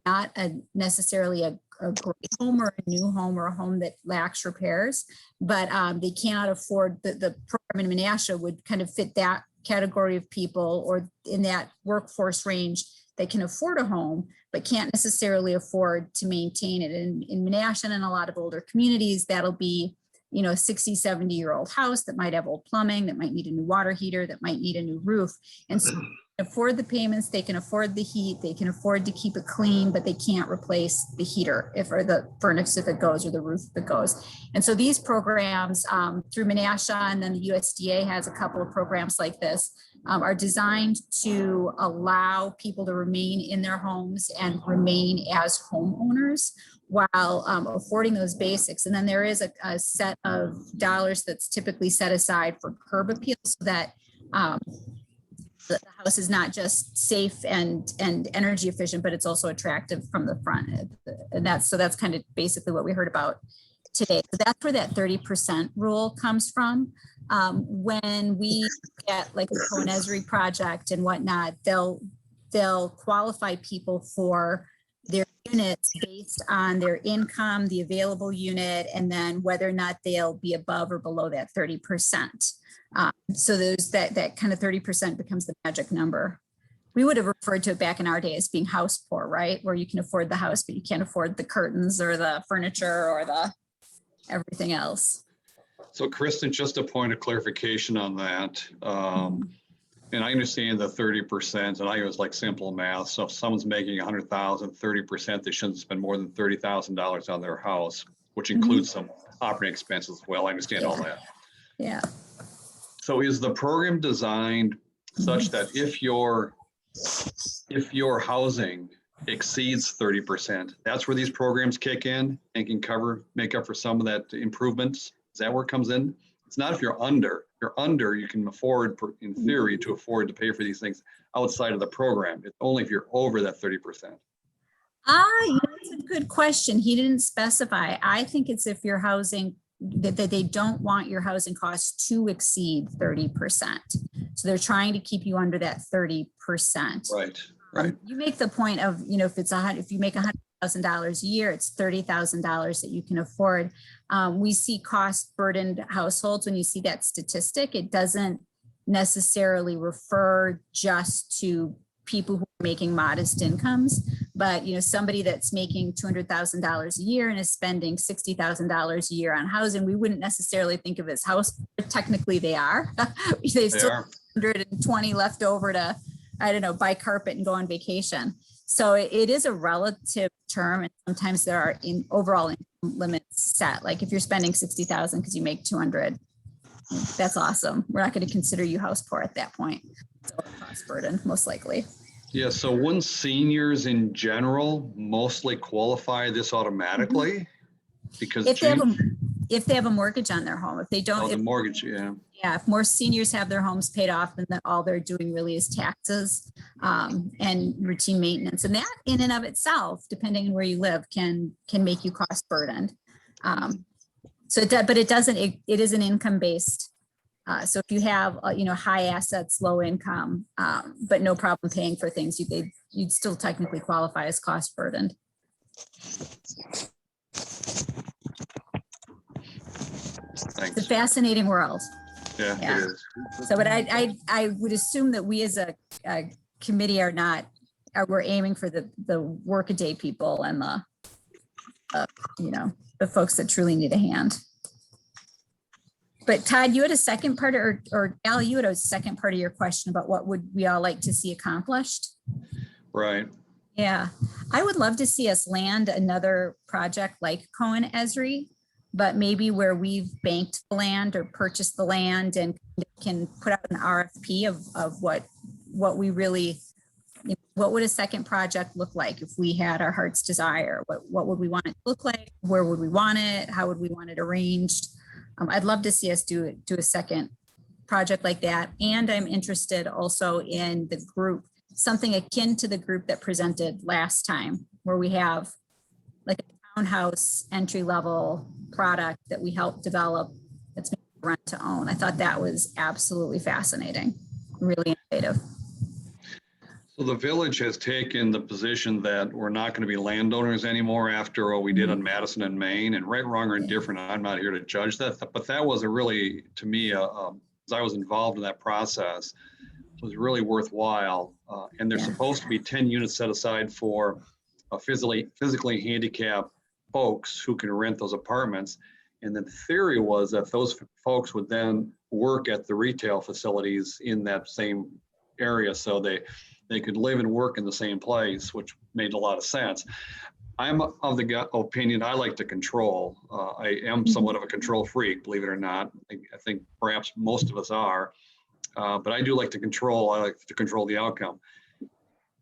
not necessarily a great home or a new home or a home that lacks repairs, but they cannot afford the program in Menasha would kind of fit that category of people, or in that workforce range that can afford a home, but can't necessarily afford to maintain it. In Menasha and in a lot of older communities, that'll be, a 60, 70-year-old house that might have old plumbing, that might need a new water heater, that might need a new roof. And so they can afford the payments, they can afford the heat, they can afford to keep it clean, but they can't replace the heater or the furnace if it goes, or the roof if it goes. And so these programs through Menasha, and then the USDA has a couple of programs like this, are designed to allow people to remain in their homes and remain as homeowners while affording those basics. And then there is a set of dollars that's typically set aside for curb appeals so that the house is not just safe and energy efficient, but it's also attractive from the front. And that's kind of basically what we heard about today. So that's where that 30% rule comes from. When we get like the Cohen Esri project and whatnot, they'll qualify people for their units based on their income, the available unit, and then whether or not they'll be above or below that 30%. So there's that kind of 30% becomes the magic number. We would have referred to it back in our day as being house poor, right? Where you can afford the house, but you can't afford the curtains or the furniture or the everything else. So Kristen, just a point of clarification on that. And I understand the 30%, and I use like simple math. So if someone's making 100,000, 30%, they shouldn't spend more than $30,000 on their house, which includes some operating expenses as well. I understand all that. Yeah. So is the program designed such that if your housing exceeds 30%, that's where these programs kick in and can make up for some of that improvements? Is that where it comes in? It's not if you're under. If you're under, you can afford, in theory, to afford to pay for these things outside of the program. It's only if you're over that 30%. That's a good question. He didn't specify. I think it's if your housing, that they don't want your housing costs to exceed 30%. So they're trying to keep you under that 30%. Right. You make the point of, if you make $100,000 a year, it's $30,000 that you can afford. We see cost burdened households. When you see that statistic, it doesn't necessarily refer just to people who are making modest incomes, but somebody that's making $200,000 a year and is spending $60,000 a year on housing, we wouldn't necessarily think of as house. Technically, they are. They still have 120 left over to, I don't know, buy carpet and go on vacation. So it is a relative term, and sometimes there are overall income limits set. Like if you're spending $60,000 because you make 200, that's awesome. We're not going to consider you house poor at that point. So cost burden, most likely. Yeah. So wouldn't seniors in general mostly qualify this automatically? Because if they have a mortgage on their home, if they don't, the mortgage, yeah. Yeah, if more seniors have their homes paid off, then all they're doing really is taxes and routine maintenance. And that in and of itself, depending on where you live, can make you cost burdened. But it doesn't, it is an income based. So if you have, high assets, low income, but no problem paying for things, you'd still technically qualify as cost burdened. Thanks. It's a fascinating world. Yeah, Yeah. it is. So, but I would assume that we as a committee we're aiming for the workaday people and the folks that truly need a hand. But Todd, you had a second part, or Al, you had a second part of your question about what would we all like to see accomplished? Right. Yeah, I would love to see us land another project like Cohen Esri, but maybe where we've banked the land or purchased the land and can put out an RFP of what we really, what would a second project look like if we had our heart's desire? What would we want it to look like? Where would we want it? How would we want it arranged? I'd love to see us do a second project like that. And I'm interested also in the group, something akin to the group that presented last time, where we have like a townhouse entry level product that we helped develop that's rent to own. I thought that was absolutely fascinating, really innovative. So the village has taken the position that we're not going to be landowners anymore after what we did on Madison and Main, and right, wrong, or indifferent. I'm not here to judge that, but that was a really, to me, as I was involved in that process, it was really worthwhile. And there's supposed to be 10 units set aside for physically handicapped folks who can rent those apartments. And the theory was that those folks would then work at the retail facilities in that same area. So they could live and work in the same place, which made a lot of sense. I'm of the opinion I like to control. I am somewhat of a control freak, believe it or not. I think perhaps most of us are, but I do like to control. I like to control the outcome.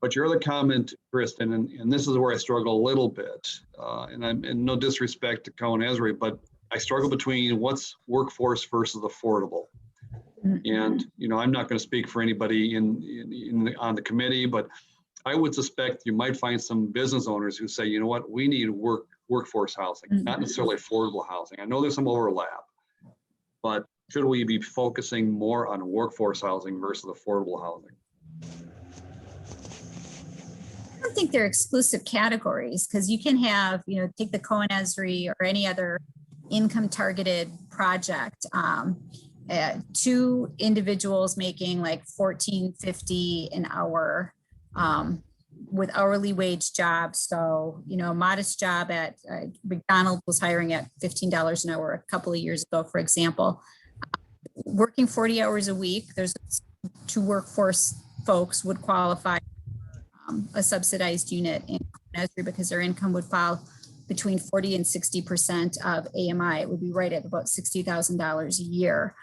But your other comment, Kristen, and this is where I struggle a little bit, and I'm in no disrespect to Cohen Esri, but I struggle between what's workforce versus affordable. And, you know, I'm not going to speak for anybody on the committee, but I would suspect you might find some business owners who say, you know what, we need workforce housing, not necessarily affordable housing. I know there's some overlap, but should we be focusing more on workforce housing versus affordable housing? I don't think they're exclusive categories, because you can have, you know, take the Cohen Esri or any other income targeted project. Two individuals making like $14.50 an hour with hourly wage jobs. So, you know, a modest job at McDonald's was hiring at $15 an hour a couple of years ago, for example. Working 40 hours a week, there's two workforce folks would qualify a subsidized unit in Esri because their income would fall between 40 and 60% of AMI. It would be right at about $60,000 a year.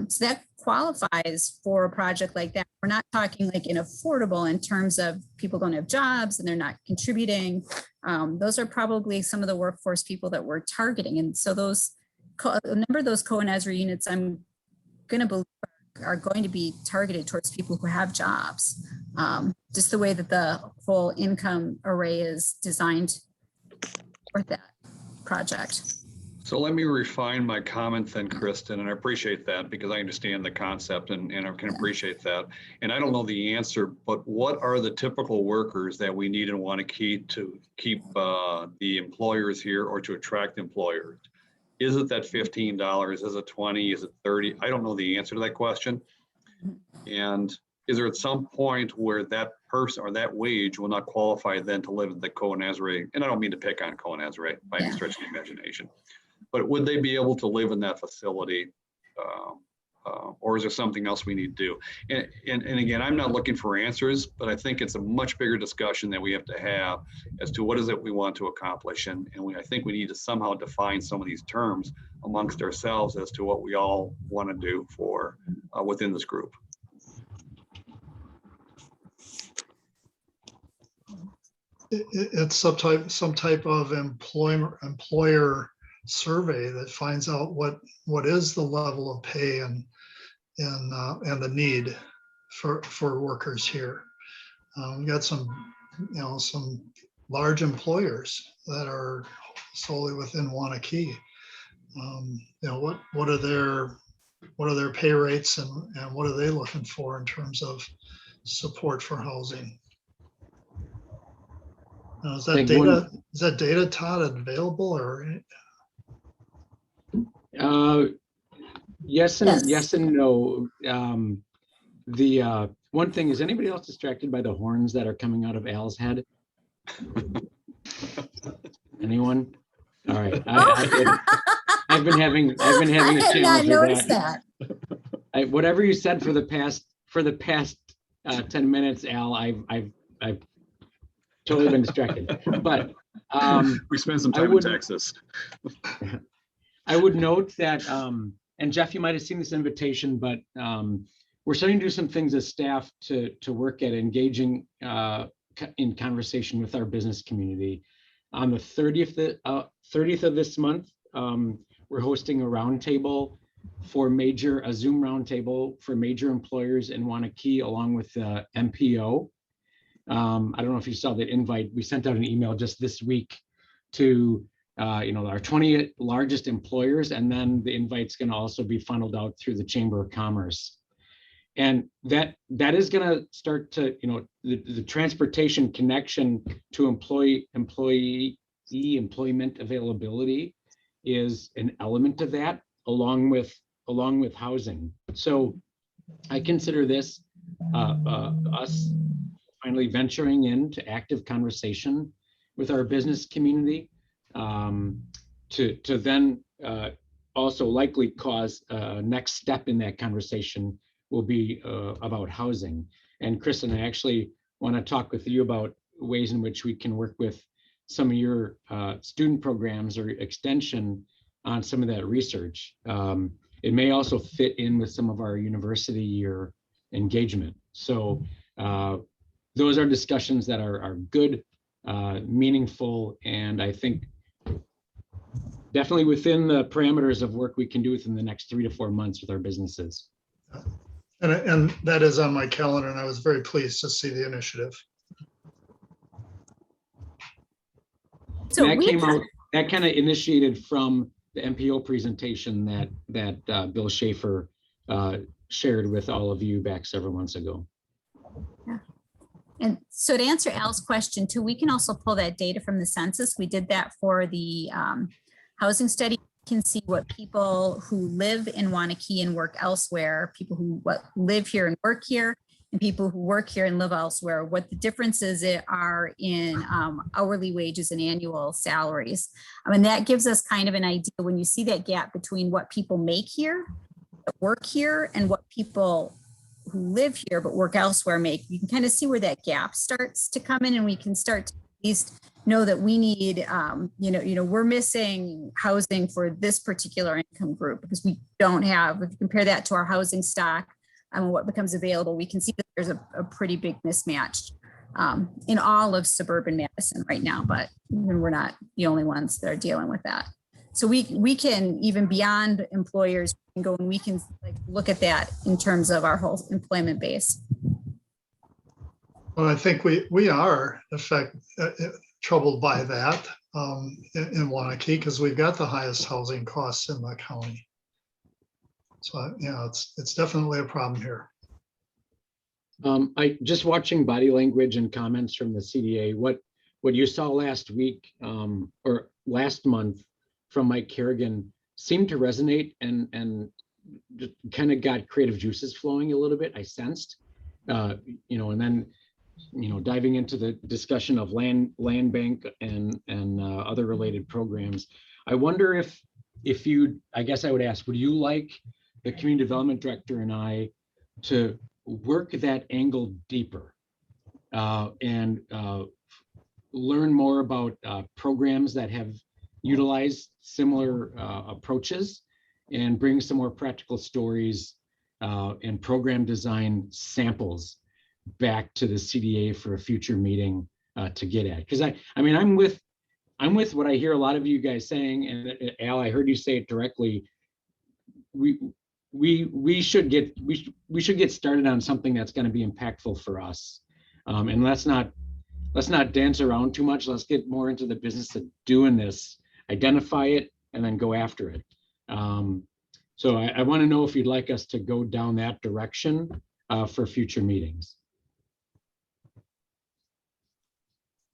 So that qualifies for a project like that. We're not talking like in affordable in terms of people don't have jobs and they're not contributing. Those are probably some of the workforce people that we're targeting. And so those, a number of those Cohen Esri units, I'm going to believe are going to be targeted towards people who have jobs. Just the way that the whole income array is designed for that project. So let me refine my comment then, Kristen, and I appreciate that because I understand the concept and I can appreciate that. And I don't know the answer, but what are the typical workers that we need and want to keep the employers here or to attract employers? Is it that $15? Is it 20? Is it 30? I don't know the answer to that question. And is there at some point where that person or that wage will not qualify then to live at the Cohen Esri? And I don't mean to pick on Cohen Esri by any stretch of the imagination, but would they be able to live in that facility? Or is there something else we need to do? And again, I'm not looking for answers, but I think it's a much bigger discussion that we have to have as to what is it we want to accomplish. And I think we need to somehow define some of these terms amongst ourselves as to what we all want to do for within this group. It's some type of employer survey that finds out what is the level of pay and the need for workers here. We got some large employers that are solely within Waunakee. What are their pay rates and what are they looking for in terms of support for housing? Is that data, Todd, available or? Yes and no. The one thing is, anybody else distracted by the horns that are coming out of Al's head? Anyone? All right. I've been having a challenge with that. Whatever you said for the past 10 minutes, Al, I've totally been distracted. But we spent some time in Texas. I would note that, and Jeff, you might have seen this invitation, but we're starting to do some things as staff to work at engaging in conversation with our business community. On the 30th of this month, we're hosting a roundtable a Zoom roundtable for major employers in Waunakee, along with the MPO. I don't know if you saw that invite. We sent out an email just this week to our 20 largest employers, and then the invite's going to also be funneled out through the Chamber of Commerce. And that is going to start to, the transportation connection to employment availability is an element of that, along with housing. So I consider this us finally venturing into active conversation with our business community, to then also likely cause next step in that conversation will be about housing. And Kristen, I actually want to talk with you about ways in which we can work with some of your student programs or extension on some of that research. It may also fit in with some of our university year engagement. So those are discussions that are good, meaningful, and I think definitely within the parameters of work we can do within the next 3 to 4 months with our businesses. And that is on my calendar, and I was very pleased to see the initiative. So That we came have- out, that kind of initiated from the MPO presentation that Bill Schaefer shared with all of you back several months ago. And so to answer Al's question too, we can also pull that data from the census. We did that for the housing study. You can see what people who live in Wanakee and work elsewhere, people who live here and work here, and people who work here and live elsewhere, what the differences are in hourly wages and annual salaries. I mean, that gives us kind of an idea when you see that gap between what people make here, work here, and what people who live here but work elsewhere make. You can kind of see where that gap starts to come in, and we can start to at least know that we need, we're missing housing for this particular income group because we don't have, if you compare that to our housing stock and what becomes available, we can see that there's a pretty big mismatch in all of suburban Madison right now, but we're not the only ones that are dealing with that. So we can, even beyond employers, we can go and we can look at that in terms of our whole employment base. Well, I think we are in fact troubled by that in Wanakee because we've got the highest housing costs in the county. So yeah, it's definitely a problem here. I just watching body language and comments from the CDA, what you saw last week or last month from Mike Kerrigan seemed to resonate and just kind of got creative juices flowing a little bit. I sensed, and then, diving into the discussion of land bank and other related programs. I wonder if you, I guess I would ask, would you like the community development director and I to work that angle deeper and learn more about programs that have utilized similar approaches and bring some more practical stories and program design samples back to the CDA for a future meeting to get at? Because I'm with what I hear a lot of you guys saying, and Al, I heard you say it directly. We should get started on something that's going to be impactful for us, and let's not dance around too much. Let's get more into the business of doing this, identify it, and then go after it. So I want to know if you'd like us to go down that direction for future meetings.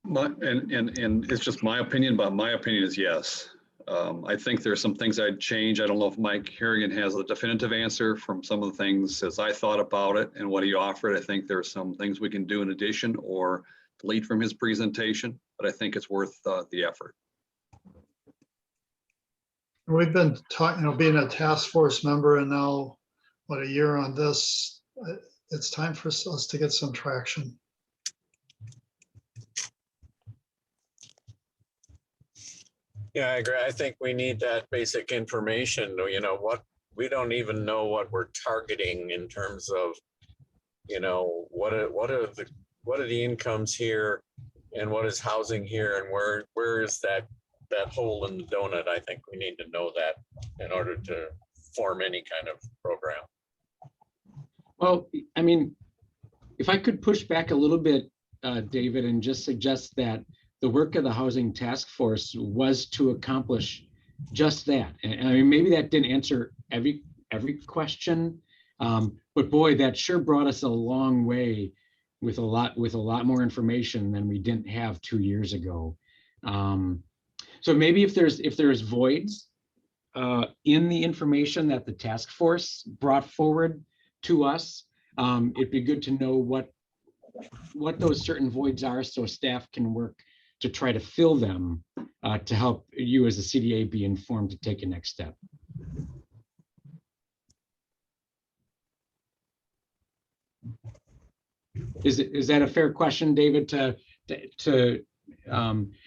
And it's just my opinion, but my opinion is yes. I think there's some things I'd change. I don't know if Mike Kerrigan has a definitive answer from some of the things as I thought about it and what he offered. I think there are some things we can do in addition or delete from his presentation, but I think it's worth the effort. We've been talking, being a task force member and now, a year on this, it's time for us to get some traction. Yeah, I agree. I think we need that basic information, we don't even know what we're targeting in terms of, what are the incomes here and what is housing here and where is that hole in the donut. I think we need to know that in order to form any kind of program. Well, if I could push back a little bit, David, and just suggest that the work of the Housing Task Force was to accomplish just that. And maybe that didn't answer every question, but boy, that sure brought us a long way with a lot more information than we didn't have 2 years ago. So maybe if there's voids in the information that the task force brought forward to us, it'd be good to know what those certain voids are so staff can work to try to fill them to help you as a CDA be informed to take a next step. Is that a fair question, David, to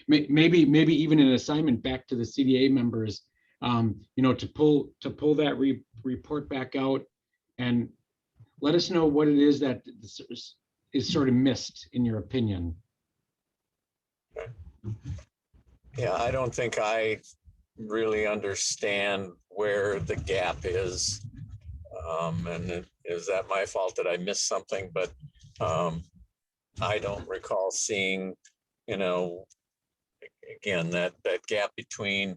maybe even an assignment back to the CDA members, to pull that report back out and let us know what it is that is sort of missed in your opinion? Yeah, I don't think I really understand where the gap is. Is that my fault that I missed something? But I don't recall seeing, again, that gap between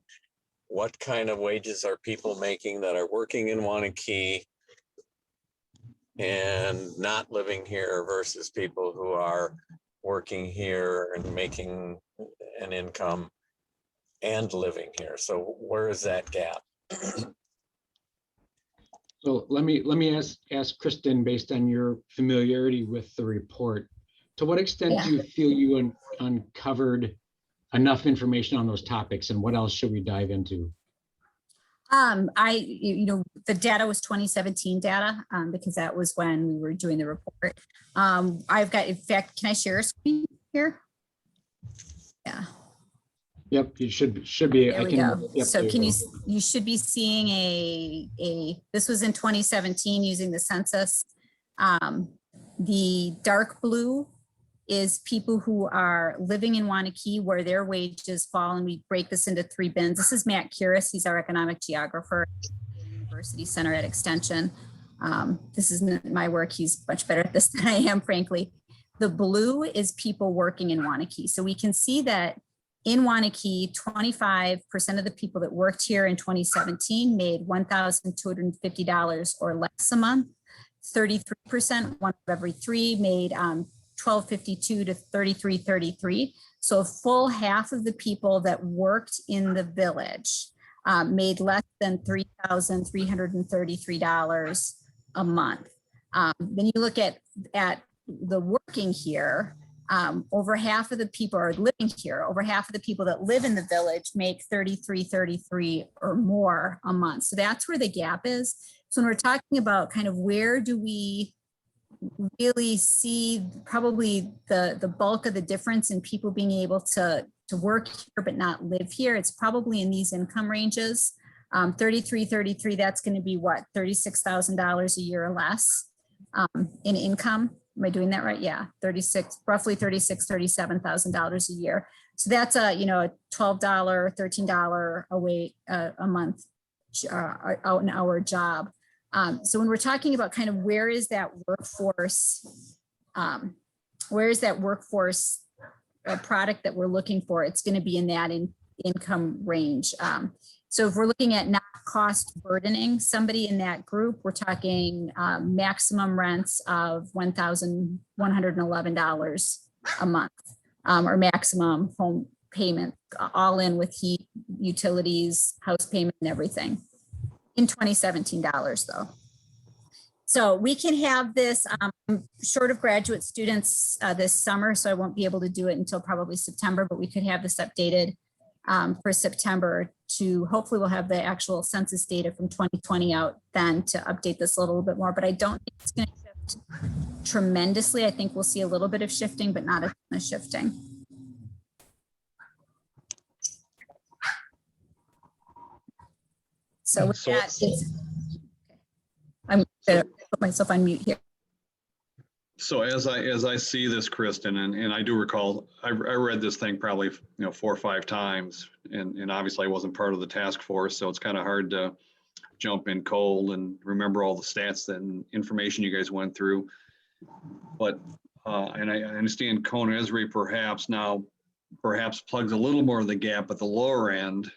what kind of wages are people making that are working in Wanakee and not living here versus people who are working here and making an income and living here. So where is that gap? So let me ask Kristen, based on your familiarity with the report, to what extent Yeah. do you feel you uncovered enough information on those topics, and what else should we dive into? The data was 2017 data, because that was when we were doing the report. I've got, in fact, can I share a screen here? Yeah. Yep, you should be. There we go. So you should be seeing this was in 2017 using the census. The dark blue is people who are living in Wanakee where their wages fall, and we break this into 3 bins. This is Matt Curis. He's our economic geographer at the University Center at Extension. This isn't my work. He's much better at this than I am, frankly. The blue is people working in Wanakee. So we can see that in Wanakee, 25% of the people that worked here in 2017 made $1,250 or less a month. 33%, 1 of every 3, made $1,252 to $3,333. So a full half of the people that worked in the village made less than $3,333 a month. Then you look at the working here. Over half of the people are living here. Over half of the people that live in the village make $3,333 or more a month. So that's where the gap is. So when we're talking about kind of where do we really see probably the bulk of the difference in people being able to work here but not live here, it's probably in these income ranges. 33, that's going to be what, $36,000 a year or less in income. Am I doing that right? Yeah, roughly $37,000 a year. So that's a $12, $13 a month out an hour job. So when we're talking about kind of where is that workforce product that we're looking for, it's going to be in that income range. So if we're looking at not cost burdening somebody in that group, we're talking maximum rents of $1,111 a month, or maximum home payment, all in with heat, utilities, house payment, and everything, in $2017 though. So we can have this, short of graduate students this summer, so I won't be able to do it until probably September, but we could have this updated for September to hopefully we'll have the actual census data from 2020 out then to update this a little bit more, but I don't think it's going to shift tremendously. I think we'll see a little bit of shifting, but not a ton of shifting. So with that, I'm going to put myself on mute here. So as I see this, Kristen, and I do recall, I read this thing probably 4 or 5 times, and obviously I wasn't part of the task force, so it's kind of hard to jump in cold and remember all the stats and information you guys went through. But and I understand Kona Esri perhaps plugs a little more of the gap at the lower end.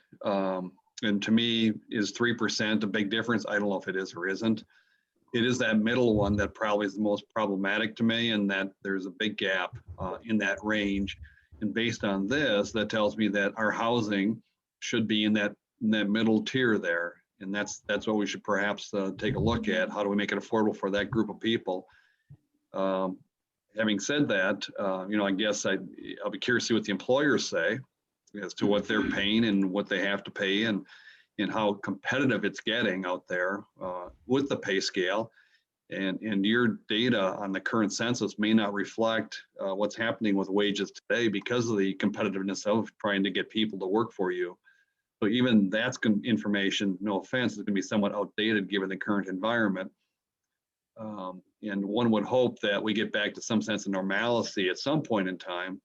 And to me, is 3% a big difference? I don't know if it is or isn't. It is that middle one that probably is the most problematic to me, and that there's a big gap in that range. And based on this, that tells me that our housing should be in that middle tier there. And that's what we should perhaps take a look at. How do we make it affordable for that group of people? Having said that, I guess I'll be curious to see what the employers say as to what they're paying and what they have to pay, and how competitive it's getting out there with the pay scale. And your data on the current census may not reflect what's happening with wages today because of the competitiveness of trying to get people to work for you. So even that's information, no offense, is going to be somewhat outdated given the current environment. And one would hope that we get back to some sense of normalcy at some point in time.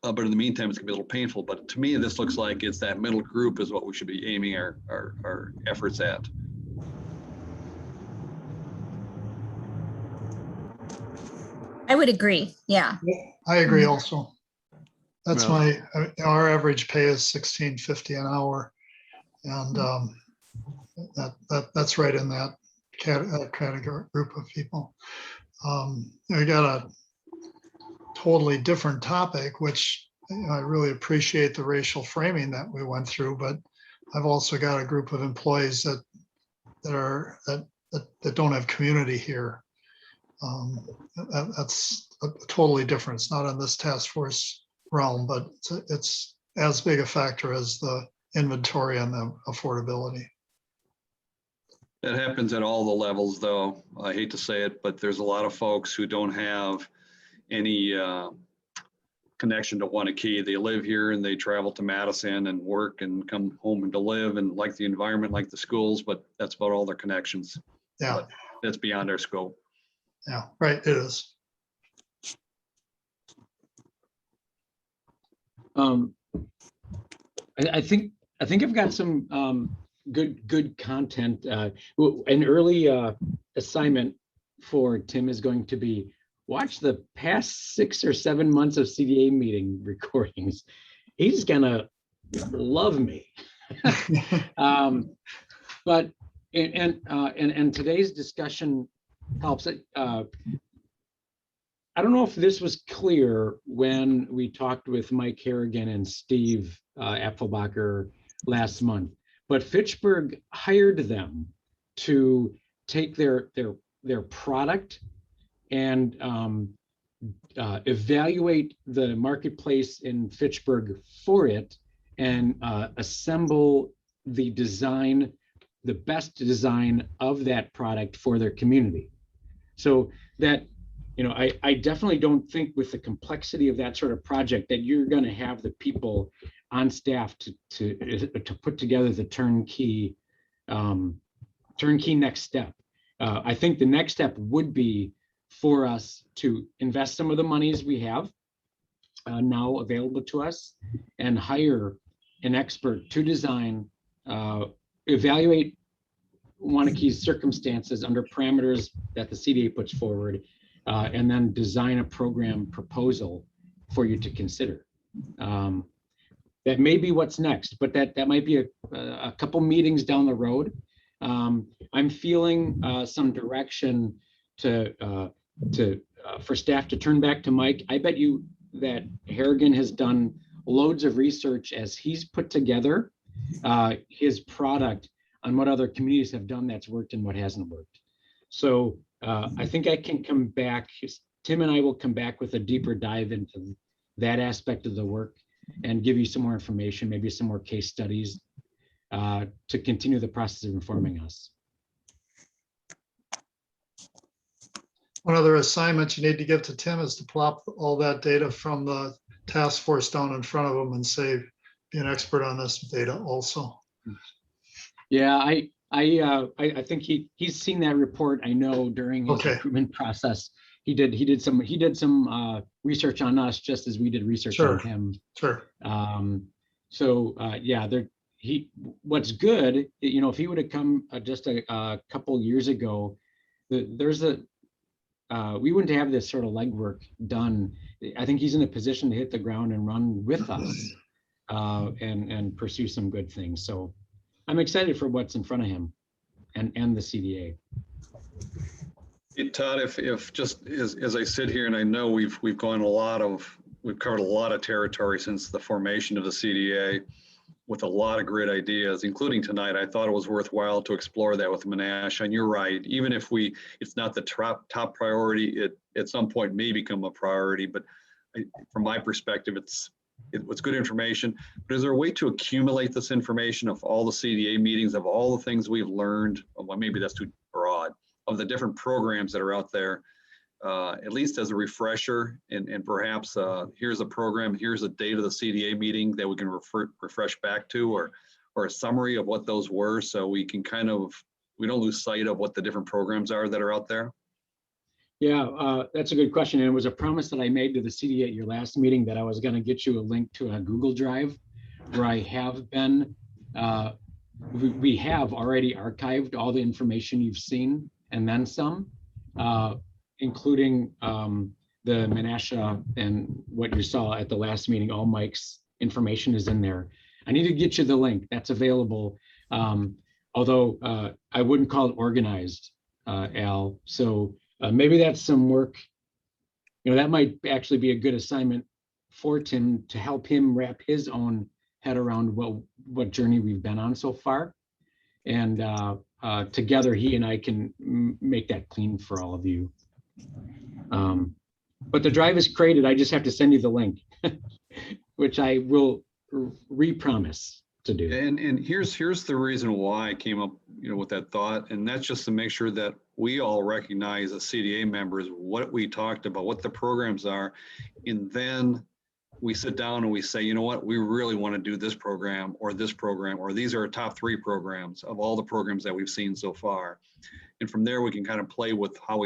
But in the meantime, it's gonna be a little painful. But to me, this looks like it's that middle group is what we should be aiming our efforts at. I would agree. Yeah. I agree also. That's Well- our average pay is $16.50 an hour. And that's right in that category group of people. We got a totally different topic, which I really appreciate the racial framing that we went through, but I've also got a group of employees that don't have community here. That's totally different. It's not in this task force realm, but it's as big a factor as the inventory and the affordability. That happens at all the levels, though. I hate to say it, but there's a lot of folks who don't have any connection to Wanakee. They live here and they travel to Madison and work and come home and to live and like the environment, like the schools, but that's about all their connections. Yeah, But that's beyond our scope. yeah, right, it is. I think I've got some good content. An early assignment for Tim is going to be watch the past 6 or 7 months of CDA meeting recordings. He's gonna love me. But and today's discussion helps it. I don't know if this was clear when we talked with Mike Harrigan and Steve Apfelbacher last month, but Fitchburg hired them to take their product and evaluate the marketplace in Fitchburg for it and assemble the design, the best design of that product for their community. So that, you know, I definitely don't think with the complexity of that sort of project that you're going to have the people on staff to put together the turnkey next step. I think the next step would be for us to invest some of the monies we have now available to us and hire an expert to design, evaluate Wanakee's circumstances under parameters that the CDA puts forward, and then design a program proposal for you to consider. That may be what's next, but that might be a couple meetings down the road. I'm feeling some direction for staff to turn back to Mike. I bet you that Harrigan has done loads of research as he's put together his product on what other communities have done that's worked and what hasn't worked. So I think I can come back. Tim and I will come back with a deeper dive into that aspect of the work and give you some more information, maybe some more case studies to continue the process of informing us. One other assignment you need to give to Tim is to plop all that data from the task force down in front of him and say, be an expert on this data also. Yeah, I think he's seen that report. I know during his Okay. recruitment process, he did some research on us just as we did research Sure. on him. Sure. Yeah, what's good, you know, if he would have come just a couple years ago, we wouldn't have this sort of legwork done. I think he's in a position to hit the ground and run with us and pursue some good things. So I'm excited for what's in front of him and the CDA. Hey, Todd, if just as I sit here and I know we've covered a lot of territory since the formation of the CDA with a lot of great ideas, including tonight. I thought it was worthwhile to explore that with Menasha. And you're right, even if it's not the top priority, it at some point may become a priority. But from my perspective, it's good information. But is there a way to accumulate this information of all the CDA meetings, of all the things we've learned? Well, maybe that's too broad, of the different programs that are out there, at least as a refresher, and perhaps here's a program, here's a date of the CDA meeting that we can refresh back to, or a summary of what those were, so we can we don't lose sight of what the different programs are that are out there. Yeah, that's a good question. And it was a promise that I made to the CD at your last meeting that I was going to get you a link to a Google Drive where I have been, we have already archived all the information you've seen and then some, including the Menasha and what you saw at the last meeting. All Mike's information is in there. I need to get you the link that's available. Although I wouldn't call it organized, Al. So maybe that's some work. You know, that might actually be a good assignment for Tim to help him wrap his own head around what journey we've been on so far. And together he and I can make that clean for all of you. But the drive is created. I just have to send you the link, which I will re-promise to do. And here's the reason why I came up, with that thought, and that's just to make sure that we all recognize as CDA members what we talked about, what the programs are, and then we sit down and we say, you know what, we really want to do this program, or these are our top 3 programs of all the programs that we've seen so far. And from there, we can kind of play with how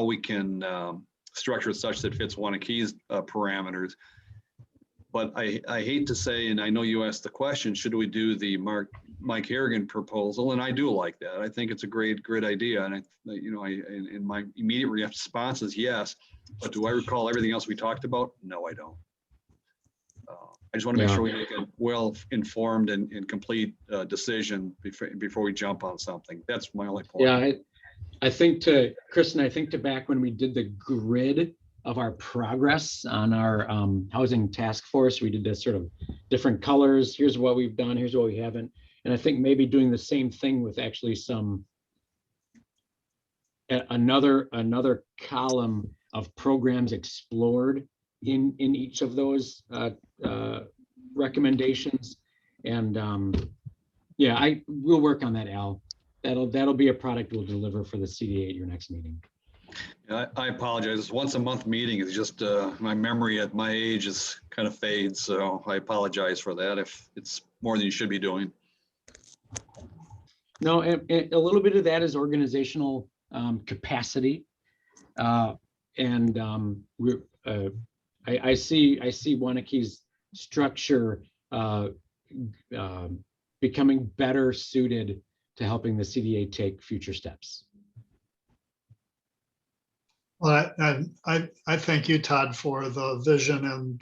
we can structure it such that fits Waunakie's parameters. But I hate to say, and I know you asked the question, should we do the Mike Harrigan proposal? And I do like that. I think it's a great idea. And in my immediate response is yes. But do I recall everything else we talked about? No, I don't. I just want to make sure we make a well-informed and complete decision before we jump on something. That's my only point. Yeah, I think Kristen, I think back when we did the grid of our progress on our housing task force, we did this sort of different colors. Here's what we've done, here's what we haven't. And I think maybe doing the same thing with actually another column of programs explored in each of those recommendations. And yeah, I will work on that, Al. That'll be a product we'll deliver for the CDA at your next meeting. I apologize. This once a month meeting is just my memory at my age is kind of fades. So I apologize for that if it's more than you should be doing. No, and a little bit of that is organizational capacity. I see Waunakie's structure becoming better suited to helping the CDA take future steps. Well, I thank you, Todd, for the vision and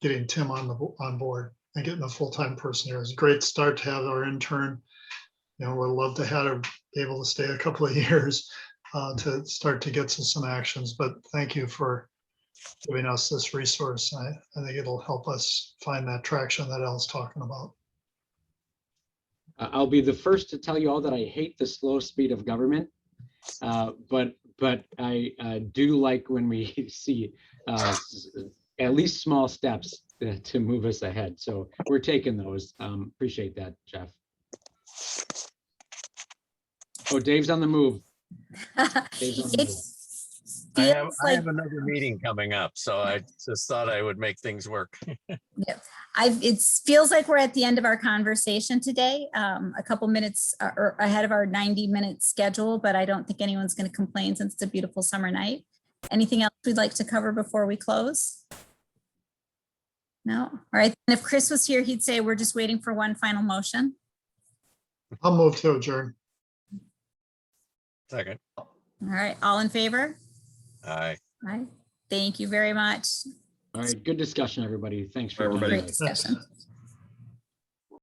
getting Tim on board and getting a full-time person here. It's a great start to have our intern. We'd love to have her be able to stay a couple of years to start to get to some actions. But thank you for giving us this resource. I think it'll help us find that traction that Al's talking about. I'll be the first to tell you all that I hate the slow speed of government, but I do like when we see at least small steps to move us ahead. So we're taking those. Appreciate that, Jeff. Oh, Dave's on the move. Dave's on the move. I have another meeting coming up, so I just thought I would make things work. Yeah, it feels like we're at the end of our conversation today, a couple minutes ahead of our 90-minute schedule, but I don't think anyone's going to complain since it's a beautiful summer night. Anything else we'd like to cover before we close? No? All right. And if Chris was here, he'd say we're just waiting for one final motion. I'll move to adjourn. Second. All right. All in favor? Aye. All right. Thank you very much. All right. Good discussion, everybody. Thanks for Everybody. Great discussion.